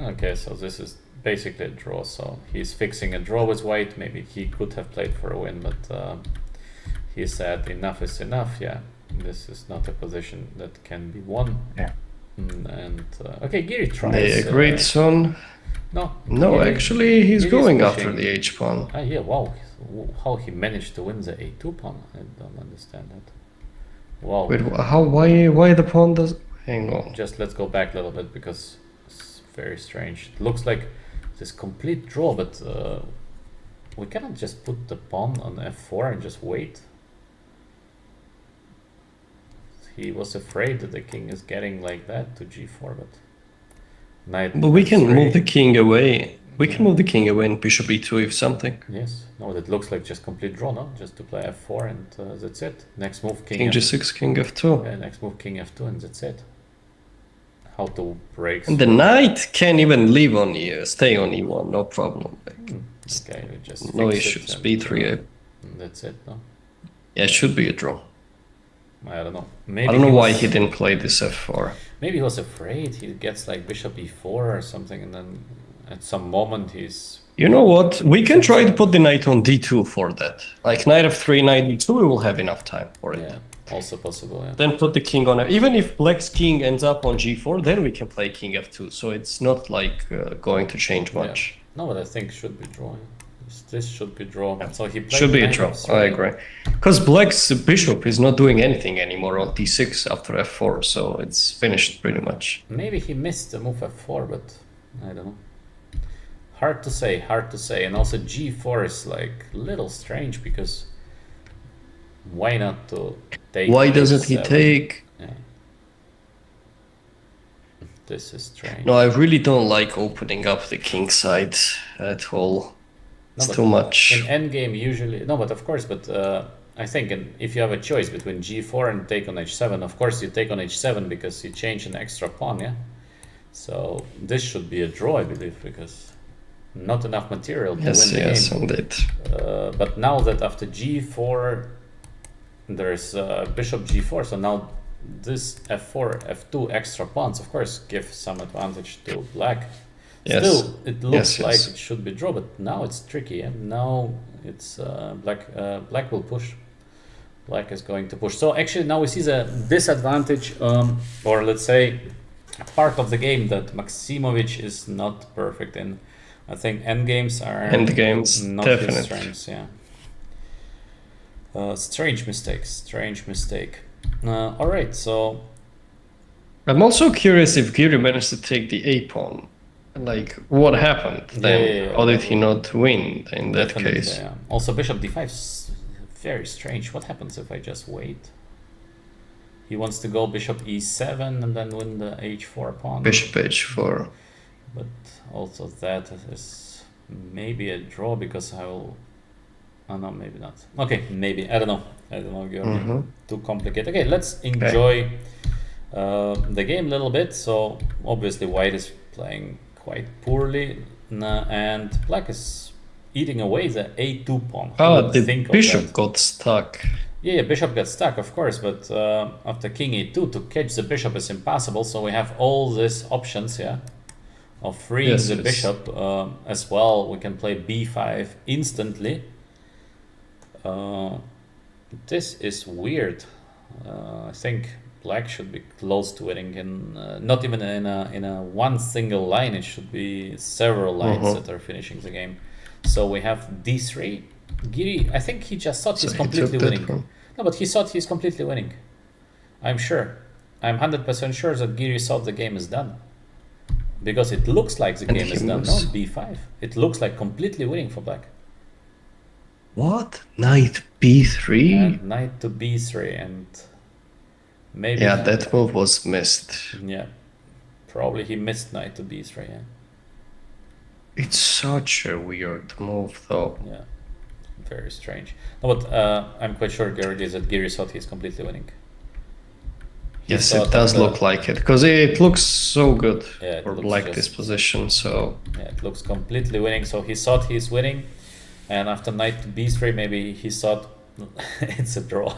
Okay, so this is basically a draw. So he's fixing a draw with white. Maybe he could have played for a win, but he said enough is enough. Yeah, this is not a position that can be won. Yeah. And okay, Giri tries. They agreed soon. No. No, Giri- actually, he's Giri is going pushing. after the h pawn. Ah, yeah, wow. How he managed to win the a2 pawn? I don't understand that. Wow. Wait, why the pawn does? Hang on. Just let's go back a little bit because it's very strange. It looks like this complete draw, but we cannot just put the pawn on f4 and just wait. He was afraid that the king is getting like that to g4, but knight. But we can f3. move the king away. We can move the king away and bishop e2 if something. Yes. No, that looks like just complete draw, no? Just to play f4 and that's it. Next move king, King g6, king f2. Yeah, next move king f2 and that's it. How to break. And the knight can even leave on stay on e1, no problem. Okay, we just No fix it issues. and, b3. and that's it, no? Yeah, it should be a draw. I don't know. Maybe I don't know why was- he didn't play this f4. Maybe he was afraid he gets like bishop e4 or something, and then at some moment he's. You know what? We can try to put the knight on d2 for that. Like knight f3, knight d2, we will have enough time for it. Yeah, also possible. Yeah. Then put the king on. Even if black's king ends up on g4, then we can play king f2. So it's not like going to change much. No, but I think should be draw. This should be draw. So he played Should be a knight draw. f3. I agree. Because black's bishop is not doing anything anymore on d6 after f4, so it's finished pretty much. Maybe he missed the move f4, but I don't know. Hard to say. Hard to say. And also g4 is like a little strange because why not to take? Why doesn't he h7? take? Yeah. This is strange. No, I really don't like opening up the king side at all. It's but too much. In endgame, usually no, but of course, but I think if you have a choice between g4 and take on h7, of course you take on h7 because you change an extra pawn, yeah. So this should be a draw, I believe, because not enough material to Yes, win the yes, game. indeed. But now that after g4, there's bishop g4, so now this f4, f2 extra pawns, of course, give some advantage to black. Yes. Still, it looks Yes, like yes. it should be draw, but now it's tricky. And now it's black. Black will push. Black is going to push. So actually, now we see the disadvantage, or let's say, part of the game that Maximovic is not perfect in. I think endgames are Endgames, not his definitely. strengths. Yeah. Strange mistake. Strange mistake. All right. So I'm also curious if Giri managed to take the a pawn. Like, what happened then? Yeah. How did he not win in that definitely, case? yeah. Also, bishop d5. very strange. What happens if I just wait? He wants to go bishop e7 and then win the h4 pawn. Bishop h4. But also that is maybe a draw because I will... Oh no, maybe not. Okay, maybe. I don't know, Georgi. Too complicated. Okay, let's enjoy the game a little bit. So obviously white is playing quite poorly and black is eating away the a2 pawn. Oh, the bishop got stuck. Yeah, bishop got stuck, of course, but after king e2 to catch the bishop is impossible. So we have all these options, yeah, of freeing the bishop as well. We can play b5 instantly. This is weird. I think black should be close to winning, and not even in a one single line. It should be several lines that are finishing the game. So we have d3. Giri, I think he just thought he's completely winning. No, but he thought he's completely winning. I'm sure. I'm 100% sure that Giri thought the game is done. Because it looks like the game is done. No, b5. It looks like completely winning for black. What? Knight b3? And knight to b3 and maybe... Yeah, that move was missed. Yeah. Probably he missed knight to b3, yeah. It's such a weird move, though. Yeah. Very strange. No, but I'm quite sure, Georgi, that Giri thought he's completely winning. Yes, it does look like it, because it looks so good for black just, disposition, so... Yeah, it looks completely winning, so he thought he's winning, and after knight to b3, maybe he thought it's a draw.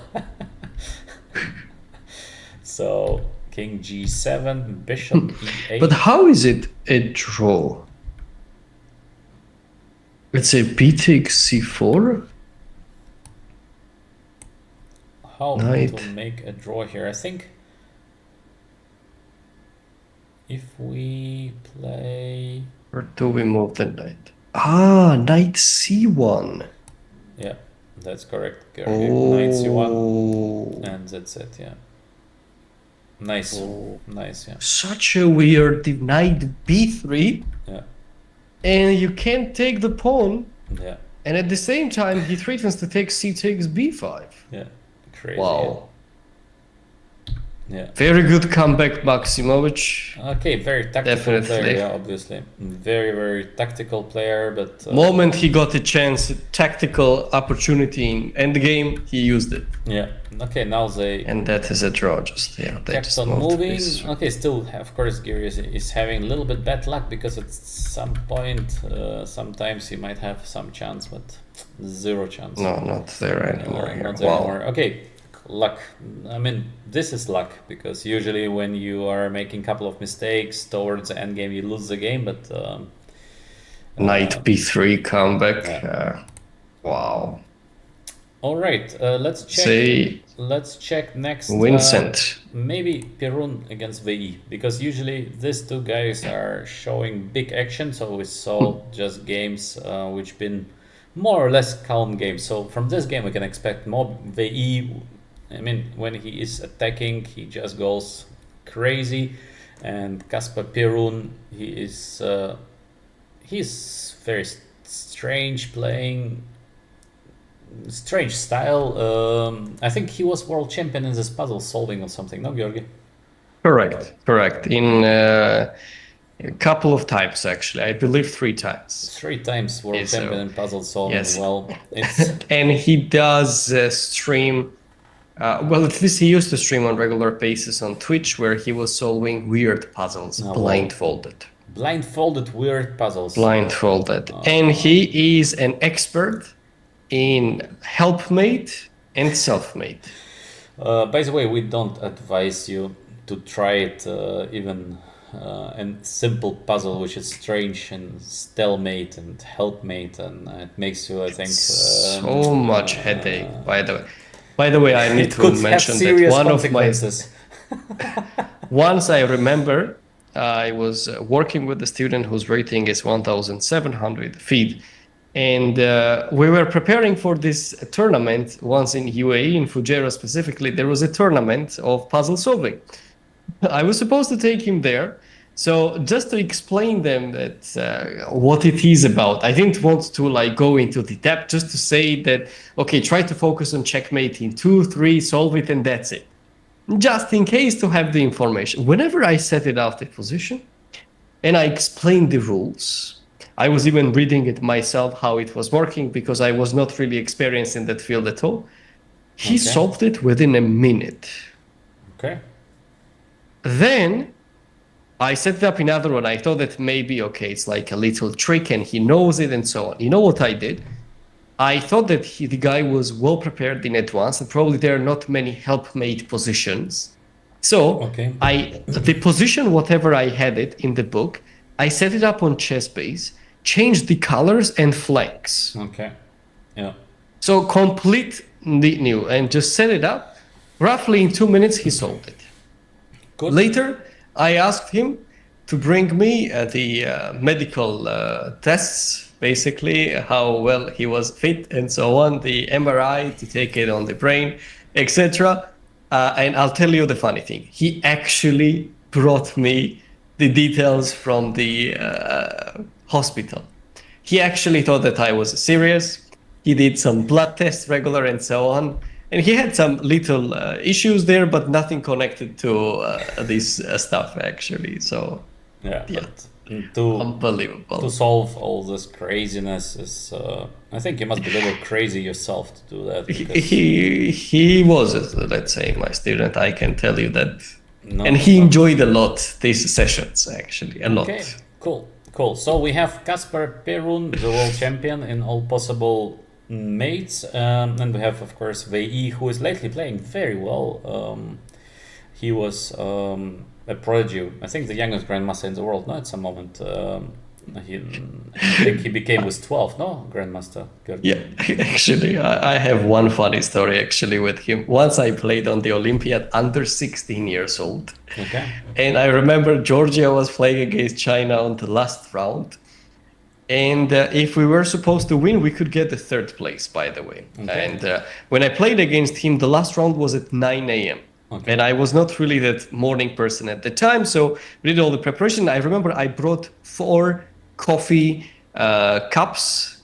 So, king g7, bishop e8. But how is it a draw? Let's say b takes c4? How to make a draw here? I think if we play... Or do we move the knight? Ah, knight c1. Yeah, that's correct, Georgi. Knight c1, and that's it, yeah. Nice, nice, yeah. Such a weird knight b3. Yeah. And you can't take the pawn. Yeah. And at the same time, he threatens to take c takes b5. Yeah, crazy. Wow. Yeah. Very good comeback, Maximovic. Okay, very tactical player, yeah, obviously. Very, very tactical player, but... moment he got a chance, a tactical opportunity in endgame, he used it. Yeah. Okay, now they... And that is a draw, just, yeah. They kept just on moving. Okay, still, of course, Giri is having a little bit bad luck, because at some point, sometimes he might have some chance, but zero chance. No, not there anymore. Not there anymore. Okay. Luck. I mean, this is luck, because usually when you are making a couple of mistakes towards the endgame, you lose the game, but... Knight b3 comeback. Wow. All right, let's check. Let's check next. Vincent. Maybe Perun against VE, because usually these two guys are showing big action, so we saw just games which been more or less calm games. So from this game we can expect more VE. I mean, when he is attacking, he just goes crazy, and Kasper Perun, he's very strange playing, strange style. I think he was world champion in this puzzle solving or something, no, Georgi? Correct. In a couple of times, actually. I believe 3 times. 3 times world champion in puzzle solving. Yes. Well, it's... And he does stream. Well, at least he used to stream on regular basis on Twitch, where he was solving weird puzzles, blindfolded. Blindfolded weird puzzles. Blindfolded. And he is an expert in helpmate and self-made. By the way, we don't advise you to try it even in simple puzzle, which is strange and stalemate and helpmate, and it makes you, I think... so much headache, by the way. By the way, I need to mention that one of my... Once I remember, I was working with a student whose rating is 1,700 feet. And we were preparing for this tournament once in UAE, in Fujairah specifically. There was a tournament of puzzle solving. I was supposed to take him there, So just to explain them that what it is about, I didn't want to like go into the depth, just to say that, okay, try to focus on checkmate in 2, 3, solve it, and that's it. Just in case to have the information. Whenever I set it out the position and I explained the rules, I was even reading it myself how it was working because I was not really experienced in that field at all. He Okay. solved it within a minute. Okay. Then I set it up in other one. I thought that maybe, okay, it's like a little trick and he knows it and so on. You know what I did? I thought that the guy was well prepared in advance and probably there are not many helpmate positions. So Okay. the position, whatever I had it in the book, I set it up on chess base, changed the colors and flanks. Okay. Yeah. So complete new and just set it up. Roughly in 2 minutes, he solved it. Good. Later, I asked him to bring me the medical tests, basically how well he was fit and so on, the MRI to take it on the brain, etc. And I'll tell you the funny thing. He actually brought me the details from the hospital. He actually thought that I was serious. He did some blood tests regular and so on. And he had some little issues there, but nothing connected to this stuff actually. So Yeah. Yeah. But to unbelievable. solve all this craziness is, I think you must be a little crazy yourself to do that. Because He was, let's say, my student. I can tell you that, no, and he no. enjoyed a lot these sessions actually, a lot. Okay, cool. So we have Kasper Perun, the world champion in all possible mates, and we have, of course, VE, who is lately playing very well. He was a prodigy. I think the youngest grandmaster in the world. No, at some moment, I think he became with 12. No, grandmaster. Good. Yeah, actually, I have one funny story actually with him. Once I played on the Olympiad under 16 years old. Okay. And I remember Georgia was playing against China on the last round. And if we were supposed to win, we could get the third place, by the way. Okay. And when I played against him, the last round was at 9 a.m. Okay. And I was not really that morning person at the time. So we did all the preparation. I remember I brought 4 coffee cups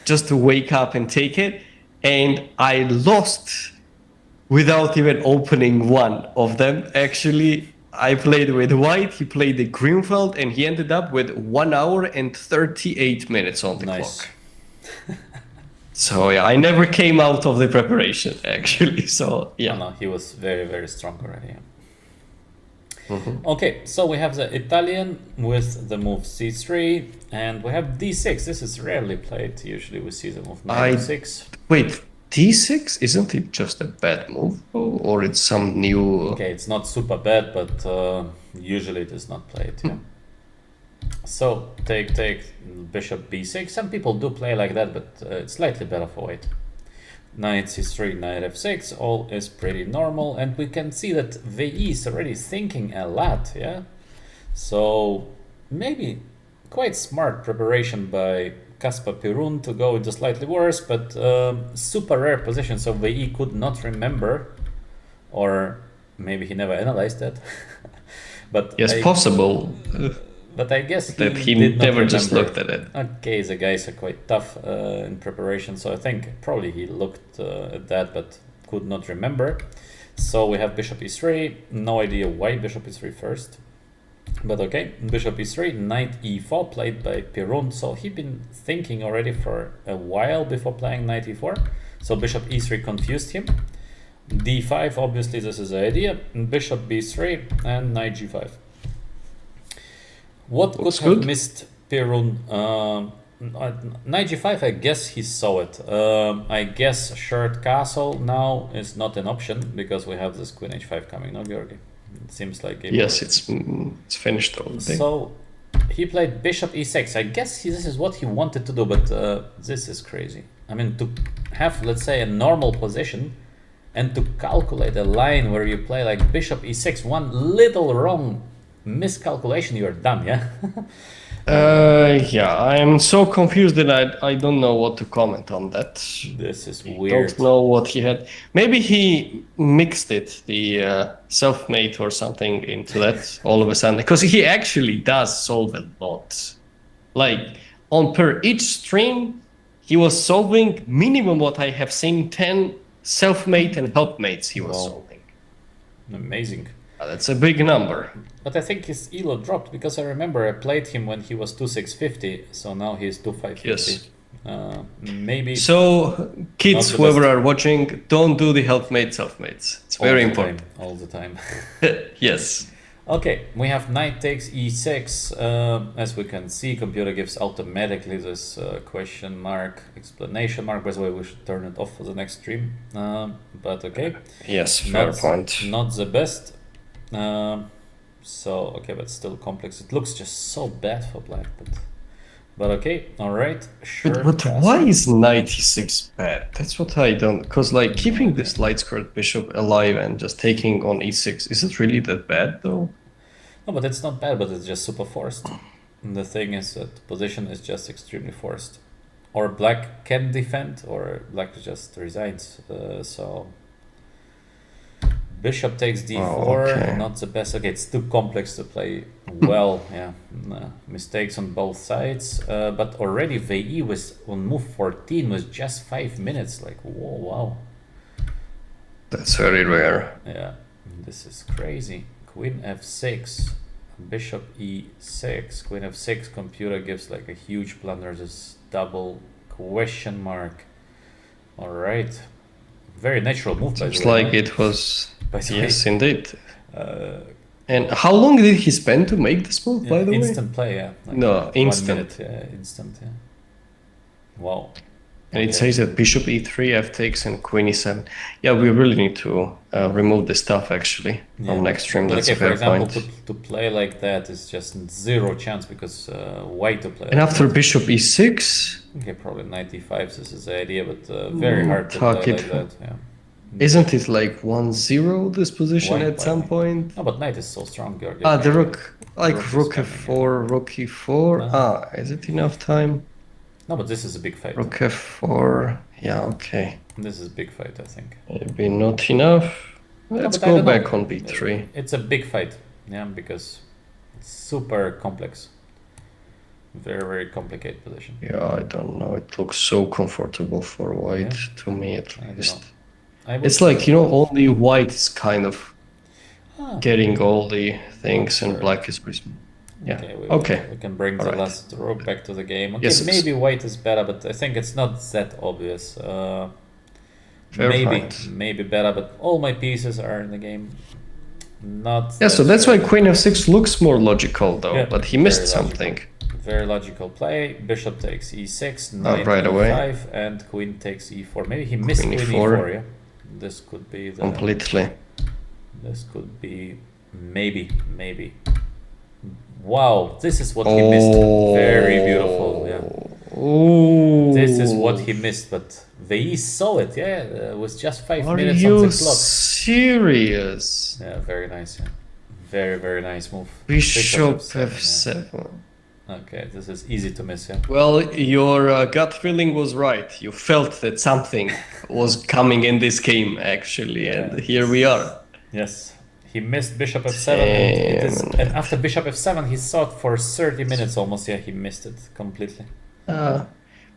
just to wake up and take it. And I lost without even opening one of them. Actually, I played with white, he played the Greenfeld, and he ended up with 1 hour and 38 minutes on the Nice. clock. So yeah, I never came out of the preparation actually. So yeah. No, he was very, very strong already. Yeah. Okay, so we have the Italian with the move c3, and we have d6. This is rarely played. Usually we see the move knight f6. Wait, d6? Isn't it just a bad move? Or it's some new... Okay, it's not super bad, but usually it is not played. Yeah. So take bishop b6. Some people do play like that, but it's slightly better for white. Knight c3, knight f6, all is pretty normal, and we can see that VE is already thinking a lot, yeah? So maybe quite smart preparation by Kasper Perun to go into slightly worse, but super rare position, so VE could not remember, or maybe he never analyzed that. But yes, possible. But I guess that he did not never just remember. looked at it. Okay, the guys are quite tough in preparation, so I think probably he looked at that but could not remember. So we have bishop e3, no idea why bishop e3 first. But okay, bishop e3, knight e4 played by Perun, so he'd been thinking already for a while before playing knight e4. So bishop e3 confused him. d5, obviously this is the idea, bishop b3 and knight g5. What could have missed Perun? Knight g5, I guess he saw it. I guess shared castle now is not an option because we have this queen h5 coming, no, Georgi? It seems like yes, it's finished already. So he played bishop e6. I guess this is what he wanted to do, but this is crazy. I mean, to have, let's say, a normal position and to calculate a line where you play like bishop e6, one little wrong miscalculation, you're done, yeah? Yeah, I am so confused that I don't know what to comment on that. This is I weird. don't know what he had. Maybe he mixed it, the self-made or something, into that all of a sudden, because he actually does solve a lot. Like on per each stream, he was solving minimum what I have seen 10 self-made and helpmates he was Wow. solving. Amazing. That's a big number. But I think his elo dropped because I remember I played him when he was 2650, so now he's 2550. Yes. Maybe So, kids, Not the whoever best. are watching, don't do the helpmate self-mates. It's all very the important. time, all the time. Yes. Okay, we have knight takes e6. As we can see, computer gives automatically this question mark, explanation mark. By the way, we should turn it off for the next stream. But okay, Yes, fair not, point. not the best. So okay, but still complex. It looks just so bad for black, but okay, all right, sure. But castle. why is knight e6 bad? That's what I don't... Because, like, keeping this light squared bishop alive and just taking on e6, is it really that bad, though? No, but it's not bad, but it's just super forced. And the thing is that position is just extremely forced. Or black can defend, or black just resigns. So bishop takes d4, okay. not the best. Okay, it's too complex to play well. Yeah, mistakes on both sides. But already VE was on move 14 with just 5 minutes. Like, whoa, wow. That's very rare. Yeah, this is crazy. Queen f6, bishop e6, queen f6. Computer gives like a huge blunder. This double question mark. All right, very natural move. By Seems the way, like it was... by the Yes, way. indeed. And how long did he spend to make this move, by the way? Instant play, yeah. Like No, 1 instant. minute, yeah, instant, yeah. Wow. And it Okay. says that bishop e3, f takes, and queen e7. Yeah, we really need to remove this stuff, actually, Yeah. from next stream. But That's okay, a for fair example, point. to play like that is just zero chance because white to play. And like after that. bishop e6, Okay, probably 95. This is the idea, but very hard to tuck play it. like that. Yeah. isn't it like 1-0 this position Why- at why? some point? No, but knight is so strong, Georgi. Ah, the rook, like Rook is rook coming, f4, rook e4. Ah. Is it enough time? No, but this is a big fight. Rook f4. Yeah, okay. This is a big fight, I think. Maybe not enough. Let's but I go don't back know. on b3. It's a big fight, yeah, because it's super complex. Very, very complicated position. Yeah, I don't know. It looks so comfortable for white, Yeah. to me at I don't least. know. I would It's like, only white is kind of Ah, getting all the things, and Sure. black is... Yeah, okay, we can bring the Alright. last rook back to the game. Okay, Yes, yes. maybe white is better, but I think it's not that obvious. Fair maybe, point. maybe better, but all my pieces are in the game. Not. Yeah, so that that's why fair. queen f6 looks more logical, though, Yeah, but he very missed logical. something. Very logical play. Bishop takes e6, knight right away. e5, and queen takes e4. Maybe he missed Queen queen e4. e4. Yeah, this could be the. Completely. This could be maybe. Wow, this is what he missed. Very beautiful. Yeah. Oh. This is what he missed, but VE saw it. Yeah, it was just 5 Are minutes you on the clock. serious? Yeah, very nice. Yeah. Very nice move. Bishop F7, f7. yeah. Okay, this is easy to miss. Yeah. Well, your gut feeling was right. You felt that something was coming in this game, actually, and Yeah. here we are. Yes. He missed bishop f7, and Damn. after bishop f7, he saw it for 30 minutes almost. Yeah, he missed it completely.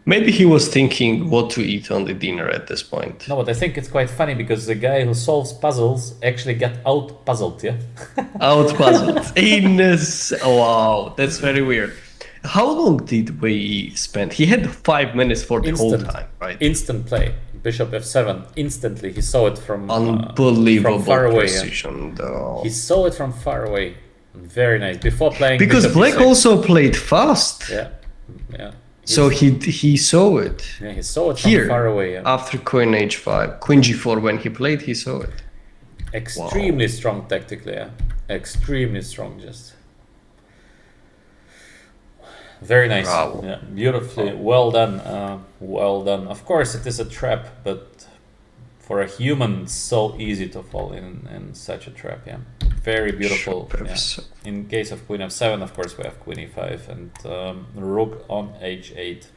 Maybe he was thinking what to eat on the dinner at this point. No, but I think it's quite funny because the guy who solves puzzles actually got out puzzled. Yeah. Out puzzled. Wow, that's very weird. How long did Wei spend? He had 5 minutes for the whole Instant. time, right? Instant play. Bishop f7. Instantly, he saw it from Unbelievable from far away. Yeah. precision, though. He saw it from far away. Very nice. Before playing Because bishop Black e6. also played fast, Yeah. so he saw it Yeah, he saw it from here far away. Yeah. after Queen h5, Queen g4. When he played, he saw it. Extremely strong tactically. Yeah. Extremely strong. Just. Very nice. Bravo. Yeah, beautifully. Well done. Well done. Of course, it is a trap, but for a human, it's so easy to fall in such a trap. Yeah, very beautiful. Bishop Yeah. F7. In case of queen f7, of course, we have queen e5, and rook on h8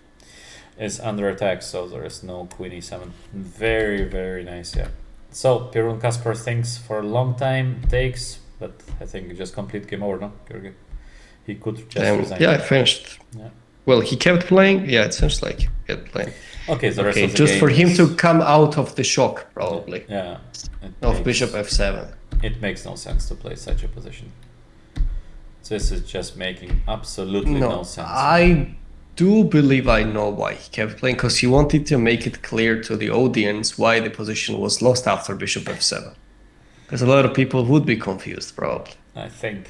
is under attack, so there is no queen e7. Very, very nice, yeah. So Pirun Kasper thinks for a long time, takes, but I think just complete game over, no, Georgi? He could just resign. Yeah, I finished. Yeah. Well, he kept playing. Yeah, it seems like he kept playing. Okay, the rest Okay, of the just game for him is- to come out of the shock, probably, Yeah. It of makes- bishop f7. It makes no sense to play such a position. This is just making absolutely no sense. I do believe I know why he kept playing, because he wanted to make it clear to the audience why the position was lost after bishop f7. Because a lot of people would be confused, probably. I think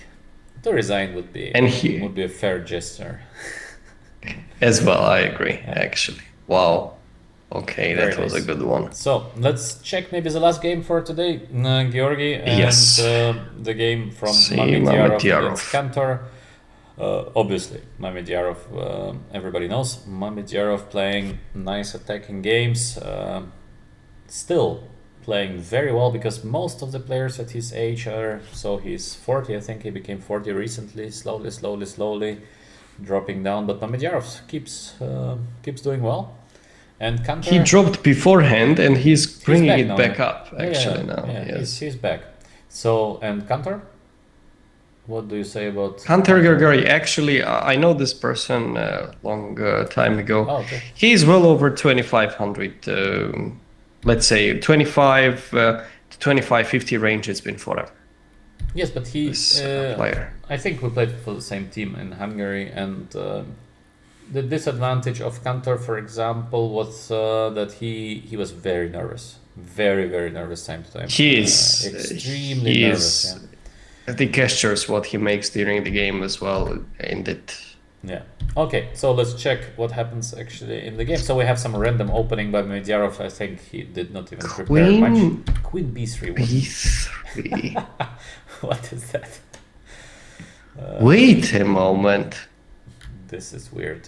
to resign would be a fair gesture. As well, I agree, actually. Wow. Okay, Very that was a nice. good one. So let's check maybe the last game for today, Georgi, and Yes. the game from See, Mamedyarov Mamedyarov. against Kantor. Obviously, Mamedyarov, everybody knows. Mamedyarov playing nice attacking games, still playing very well, because most of the players at his age are, so he's 40, I think he became 40 recently, slowly dropping down, but Mamedyarov keeps doing well. And Kantor, He dropped beforehand, and he's bringing back it now, back yeah. up, actually, now. Yeah, Yes. he's back. So, and Kantor? What do you say about Hunter Grigori, actually, I know this person a long time ago. Oh, okay. He's well over 2,500, let's say 25 to 25-50 range it's been forever. Yes, but he, This player. I think we played for the same team in Hungary, and the disadvantage of Kantor, for example, was that he was very nervous. Very, very nervous time to time. He is. Extremely he nervous, is. The gestures, what he makes during the game as well, and it. Yeah. Okay, so let's check what happens actually in the game. So we have some random opening by Mamedyarov. I think he did not even prepare much. Queen b3. B3. What is that? Wait a moment. This is weird.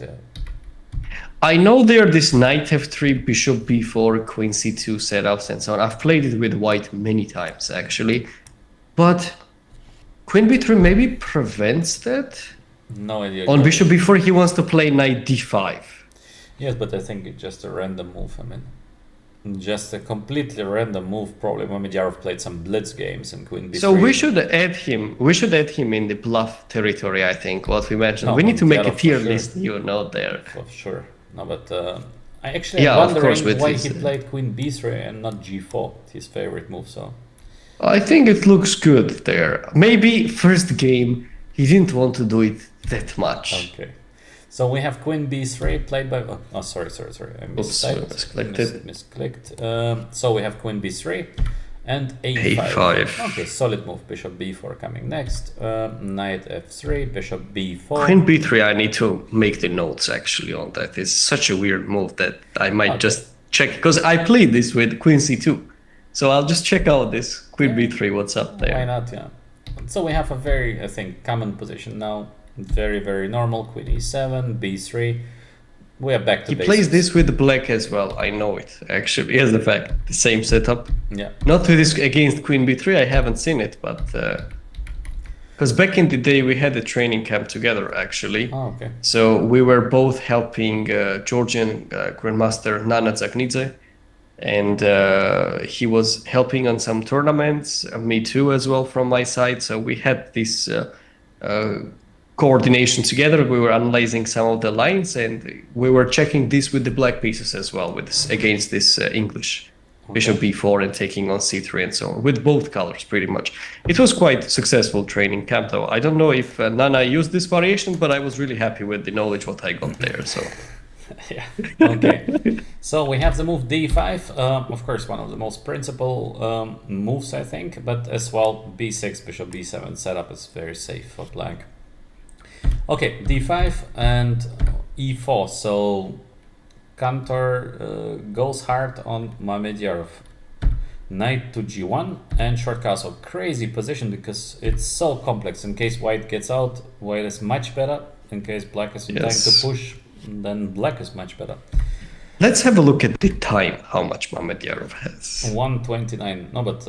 I know there are this knight f3, bishop b4, queen c2 setups and so on. I've played it with white many times actually, but queen b3 maybe prevents that. No idea. On bishop b4 he wants to play knight d5. Yes, but I think it's just a random move. I mean, just a completely random move. Probably Mamedyarov played some blitz games and queen b3. So we should add him. We should add him in the bluff territory. I think what we mentioned. No, We need to make a Mamedyarov for tier sure. list. You know there. For sure. No, but I actually Yeah, am of course, wondering with why his, he played queen b3 and not g4, his favorite move. So I think it looks good there. Maybe first game he didn't want to do it that much. okay. So we have queen b3 played by. Oh, sorry. I mistyped. Misclicked. So we have queen b3 and a5. A5. Okay, solid move. Bishop b4 coming next. Knight f3, bishop b4. Queen b3. I need to make the notes actually on that. It's such a weird move that I might just check, because I played this with queen c2. So I'll just check out this queen b3. What's up there? Why not? Yeah. So we have a very, I think, common position now. Very, very normal. Queen e7, b3. We are back to He basics. plays this with black as well. I know it actually. Here's the fact. The same setup. Yeah. Not with this against queen b3. I haven't seen it, but because back in the day we had a training camp together actually. Oh, okay. So we were both helping Georgian Grandmaster Nana Zaknidze, and he was helping on some tournaments. Me too, as well from my side. So we had this coordination together. We were analyzing some of the lines, and we were checking this with the black pieces as well, with this, against this English bishop b4 and taking on c3 and so on, with both colors pretty much. It was quite successful training camp though. I don't know if Nana used this variation, but I was really happy with the knowledge what I got there. So Yeah. Okay. So we have the move d5. Of course, one of the most principal moves, I think, but as well, b6, bishop b7 setup is very safe for black. Okay, d5 and e4. So Kantor goes hard on Mamedyarov. Knight to g1 and short castle. Crazy position because it's so complex. In case white gets out, white is much better. In case black is trying to push, then black is much better. let's have a look at the time, how much Mamedyarov has. 129. No, but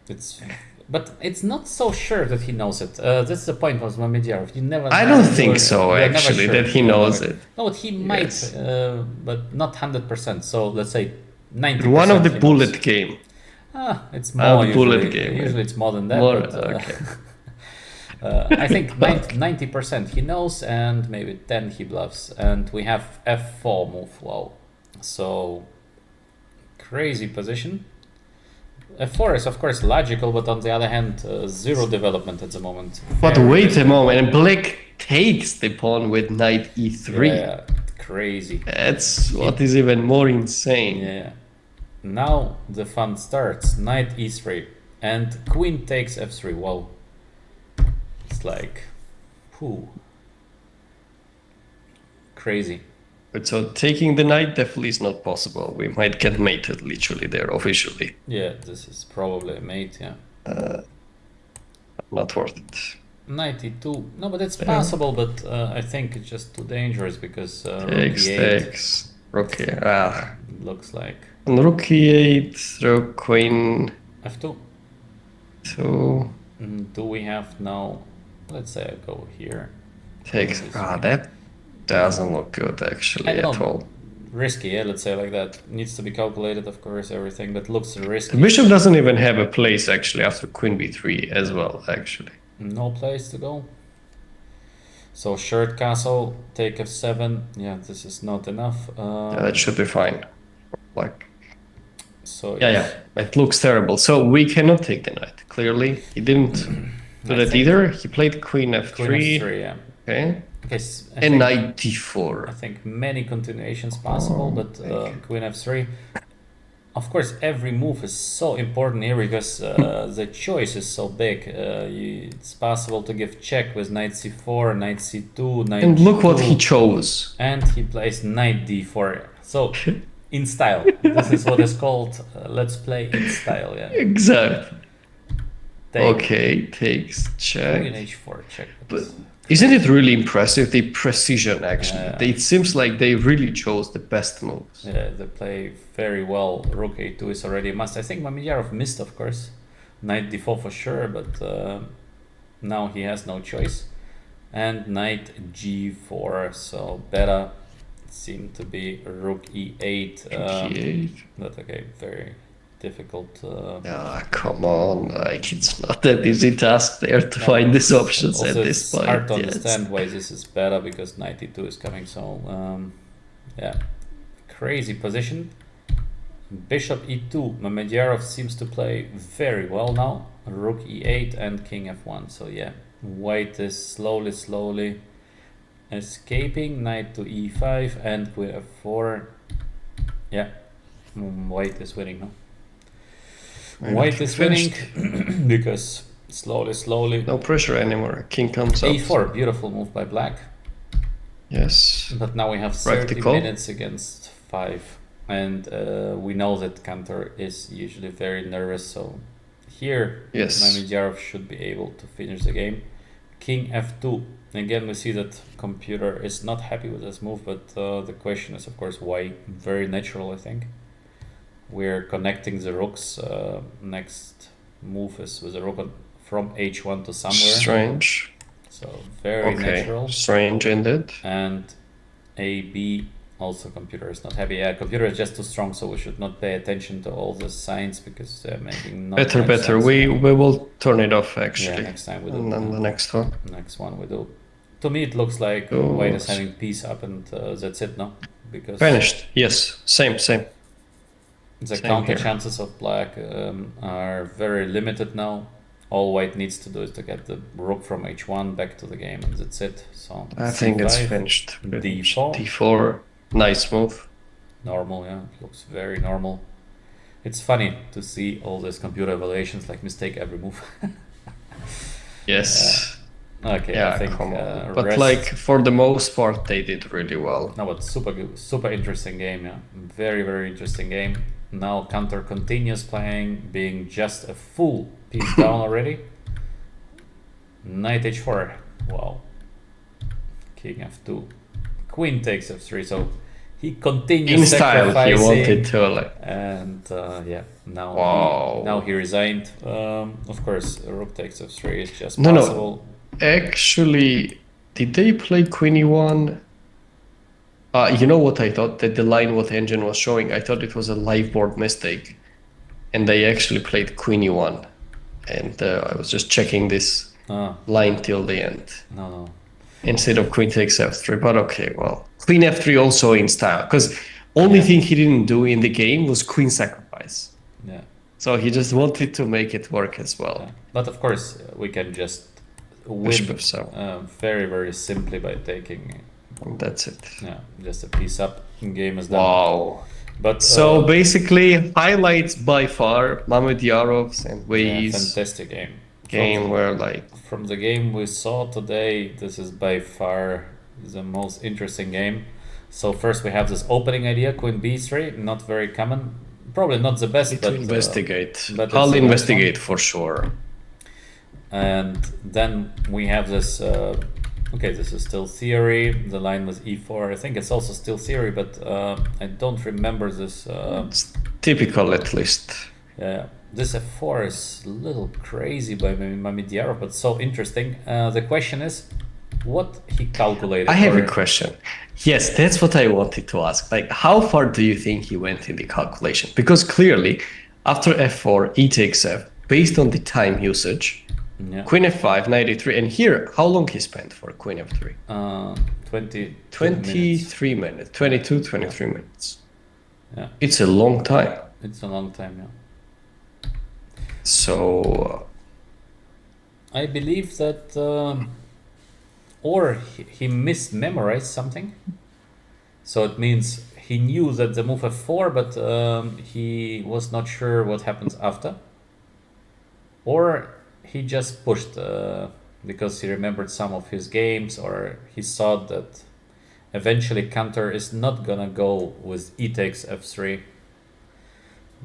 it's But it's not so sure that he knows it. That's the point with Mamedyarov. You never. I don't think you're- so, you're never actually, sure. that he You're knows never- it. No, but he might, Yes. but not 100%. So let's say 90%. One of the he knows. bullet game. It's more usually. bullet game, Usually it's more than that. More, but, okay. I think 90% he knows, and maybe 10 he bluffs. And we have f4 move. Wow, so crazy position. F4 is of course logical, but on the other hand, zero development at the moment. But Very wait risky. a moment, and black takes the pawn with knight e3. Yeah, crazy. That's what is even more insane. Yeah. Now the fun starts. Knight e3 and queen takes f3. Wow. It's like, whew. Crazy. But so taking the knight definitely is not possible. We might get mated literally there officially. Yeah, this is probably a mate. Yeah. Not worth it. Knight e2. No, but it's possible. But I think it's just too dangerous because rook Takes, e8 takes. Rook e- looks like And rook e8, rook queen f2. 2 Do we have now? Let's say I go here. takes. That doesn't look good actually I don't at know. all. Risky, yeah, let's say like that. Needs to be calculated, of course, everything, but looks risky. The bishop doesn't even have a place actually after queen b3 as well actually. No place to go. So short castle, take f7. Yeah, this is not enough. Yeah, that should be fine. Like So yeah, it looks terrible. So we cannot take the knight. Clearly, he didn't do I that think- either. He played queen f3. Queen f3, yeah. Okay, Okay, and I knight d4. think many continuations possible, but okay. queen f3. Of course, every move is so important here because the choice is so big. It's possible to give check with knight c4, knight c2, knight And look what g2, he chose. and he plays knight d4. So in style, this is what is called let's play in style. Yeah. Exactly. Take Okay, takes check. queen h4 check. But isn't it really impressive, the precision actually? Yeah. It seems like they really chose the best moves. Yeah, they play very well. Rook a2 is already a must. I think Mamedyarov missed, of course. Knight d4 for sure, but now he has no choice. And knight g4, so better seemed to be rook e8. E8. But okay, very difficult. Come on, like it's not that easy task there to find these options Also, at this it's point. hard to Yes. understand why this is better because knight e2 is coming. So yeah, crazy position. Bishop e2. Mamedyarov seems to play very well now. Rook e8 and king f1. So yeah, white is slowly escaping. Knight to e5 and queen f4. Yeah, white is winning now. White is winning because slowly. No pressure anymore. King comes up. a4, beautiful move by black. Yes. But now we have 30 Practical. minutes against 5. And we know that Kantor is usually very nervous. So here, Yes. Mamedyarov should be able to finish the game. King f2. Again, we see that computer is not happy with this move. But the question is, of course, why? Very natural, I think. We're connecting the rooks. Next move is with the rook from h1 to somewhere. Strange. So very Okay. natural. Strange indeed. And AB also computer is not happy. Yeah, computer is just too strong, so we should not pay attention to all the signs because they're making not Better. much sense. We will turn it off Yeah, actually. next time we do. And then the next one. Next one we do. To me, it looks like Oh, white is having piece up, and that's it, no? Because Vanished. Yes. Same. the Same counter here. chances of black are very limited now. All white needs to do is to get the rook from h1 back to the game, and that's it. So I think it's c5, finished. d4. D4. Nice move. Normal, yeah, it looks very normal. It's funny to see all these computer evaluations like mistake every move. Yes. Okay, Yeah, I think come on. But rest- like for the most part, they did really well. no, but super good, super interesting game. Yeah, very interesting game. Now Kantor continues playing, being just a full piece down already. Knight h4. Wow. King f2. Queen takes f3. So he continues In style, he sacrificing. wanted to like. And now Wow. now he resigned. Of course, rook takes f3 is just No, possible. no. Actually, did they play Queen E1? You know what I thought? That the line what engine was showing, I thought it was a live board mistake. And they actually played Queen E1. And I was just checking this Ah, line till the end. no. Instead of Queen takes F3. But okay, well. Queen F3 also in style. Because only thing he didn't do in the game was Queen sacrifice. Yeah. So he just wanted to make it work as well. Yeah. But of course, we can just Bishop win F7. very, very simply by taking That's it. just a piece up. Game is done. Wow. But So basically, highlights by far Mamedyarov and Wei's fantastic game. game were like. From the game we saw today, this is by far the most interesting game. So first we have this opening idea, Queen B3, not very common, probably not the best, but Investigate. but it's I'll a nice investigate for sure. And then we have this. Okay, this is still theory. The line was E4. I think it's also still theory, but I don't remember this. It's typical at least. Yeah, this F4 is a little crazy by Mamedyarov, but so interesting. The question is, what he calculated. I have a question. Yes, that's what I wanted to ask. Like, how far do you think he went in the calculation? Because clearly, after F4, E takes F, based on the time usage, Queen F5, 93, and here, how long he spent for Queen F3? 23 minutes. 22, 23 minutes. Yeah. It's a long time. It's a long time, yeah. So I believe that, or he mismemorized something. So it means he knew that the move F4, but he was not sure what happens after. Or he just pushed because he remembered some of his games, or he thought that eventually Cantor is not gonna go with E takes F3.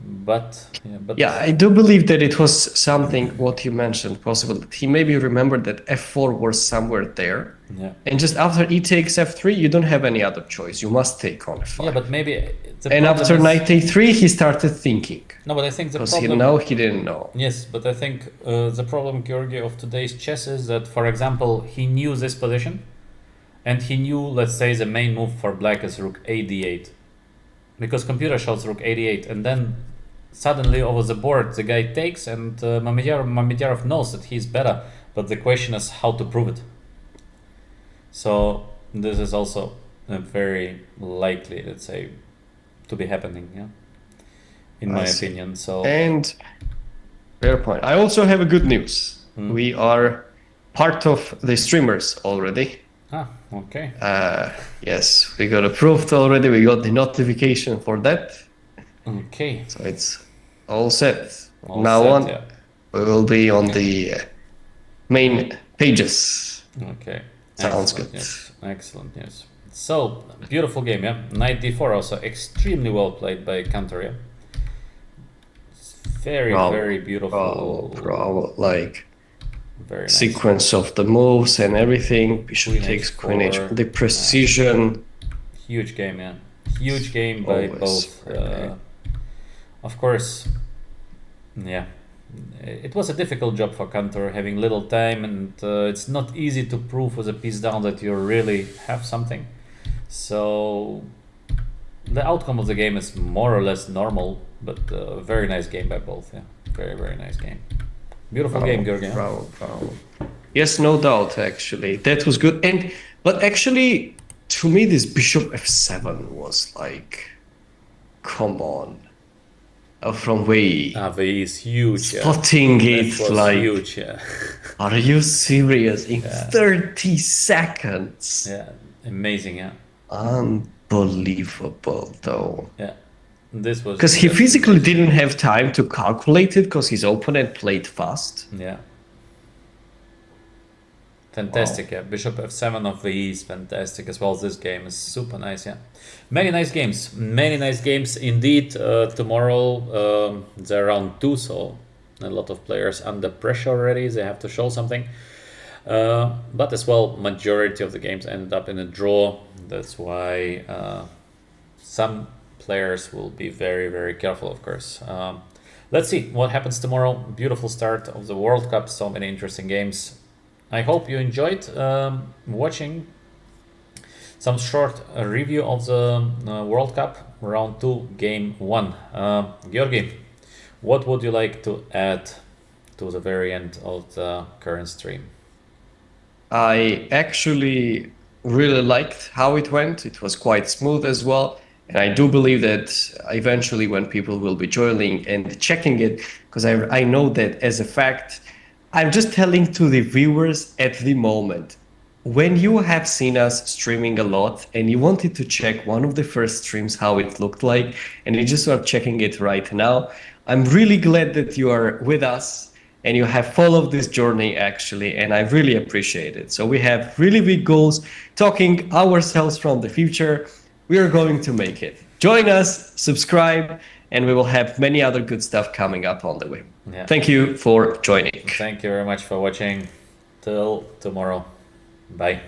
But yeah, I do believe that it was something what you mentioned possible. He maybe remembered that F4 was somewhere there, and just after E takes F3, you don't have any other choice. You must take on F5. Yeah, but maybe. And after knight A3, he started thinking. No, but I think the because problem. he didn't know. Yes, but I think the problem, Georgi, of today's chess is that, for example, he knew this position, and he knew, let's say, the main move for black is rook AD8, because computer shows rook AD8, and then suddenly over the board the guy takes, and Mamedyarov knows that he's better, but the question is how to prove it. So this is also very likely, let's say, to be happening, in my opinion. So and fair point. I also have a good news. We are part of the streamers already. Okay. Yes, we got approved already. We got the notification for that. Okay. So it's all set. All now set, on, yeah. we will be on the main pages. Okay. Sounds Excellent, good. Yes. Excellent news. So beautiful game, yeah. Knight D4 also extremely well played by Cantor, yeah. It's very, very beautiful. Like very nice. sequence of the moves and everything. Bishop Queen takes H4. Queen H4. The precision. Huge game, yeah. Huge game by both. Of course, yeah. It was a difficult job for Cantor, having little time, and it's not easy to prove with a piece down that you really have something. So the outcome of the game is more or less normal, but very nice game by both. Yeah, very, very nice game. Beautiful game, Georgi. Bravo. Yes, no doubt. Actually, that was good. But actually, to me, this Bishop F7 was like, come on. From Wei. Wei is huge. Spotting it like huge. Yeah. Are you serious? In 30 seconds. Yeah, amazing. Yeah. Unbelievable, though. Yeah, this was because he physically didn't have time to calculate it because his opponent played fast. Yeah. Fantastic, yeah. Bishop F7 of Wei is fantastic as well. This game is super nice, yeah. Many nice games indeed. Tomorrow they're round 2, so a lot of players under pressure already. They have to show something. But as well, majority of the games ended up in a draw. That's why some players will be very, very careful, of course. Let's see what happens tomorrow. Beautiful start of the World Cup, so many interesting games. I hope you enjoyed watching some short review of the World Cup round 2 game 1. Georgi, what would you like to add to the very end of the current stream? I actually really liked how it went. It was quite smooth as well. And I do believe that eventually when people will be joining and checking it, because I know that as a fact, I'm just telling to the viewers at the moment, when you have seen us streaming a lot and you wanted to check one of the first streams how it looked like, and you just are checking it right now, I'm really glad that you are with us and you have followed this journey actually, and I really appreciate it. So we have really big goals, talking ourselves from the future. We are going to make it. Join us, subscribe, and we will have many other good stuff coming up on the way. Yeah. Thank you for joining. Thank you very much for watching. Till tomorrow. Bye.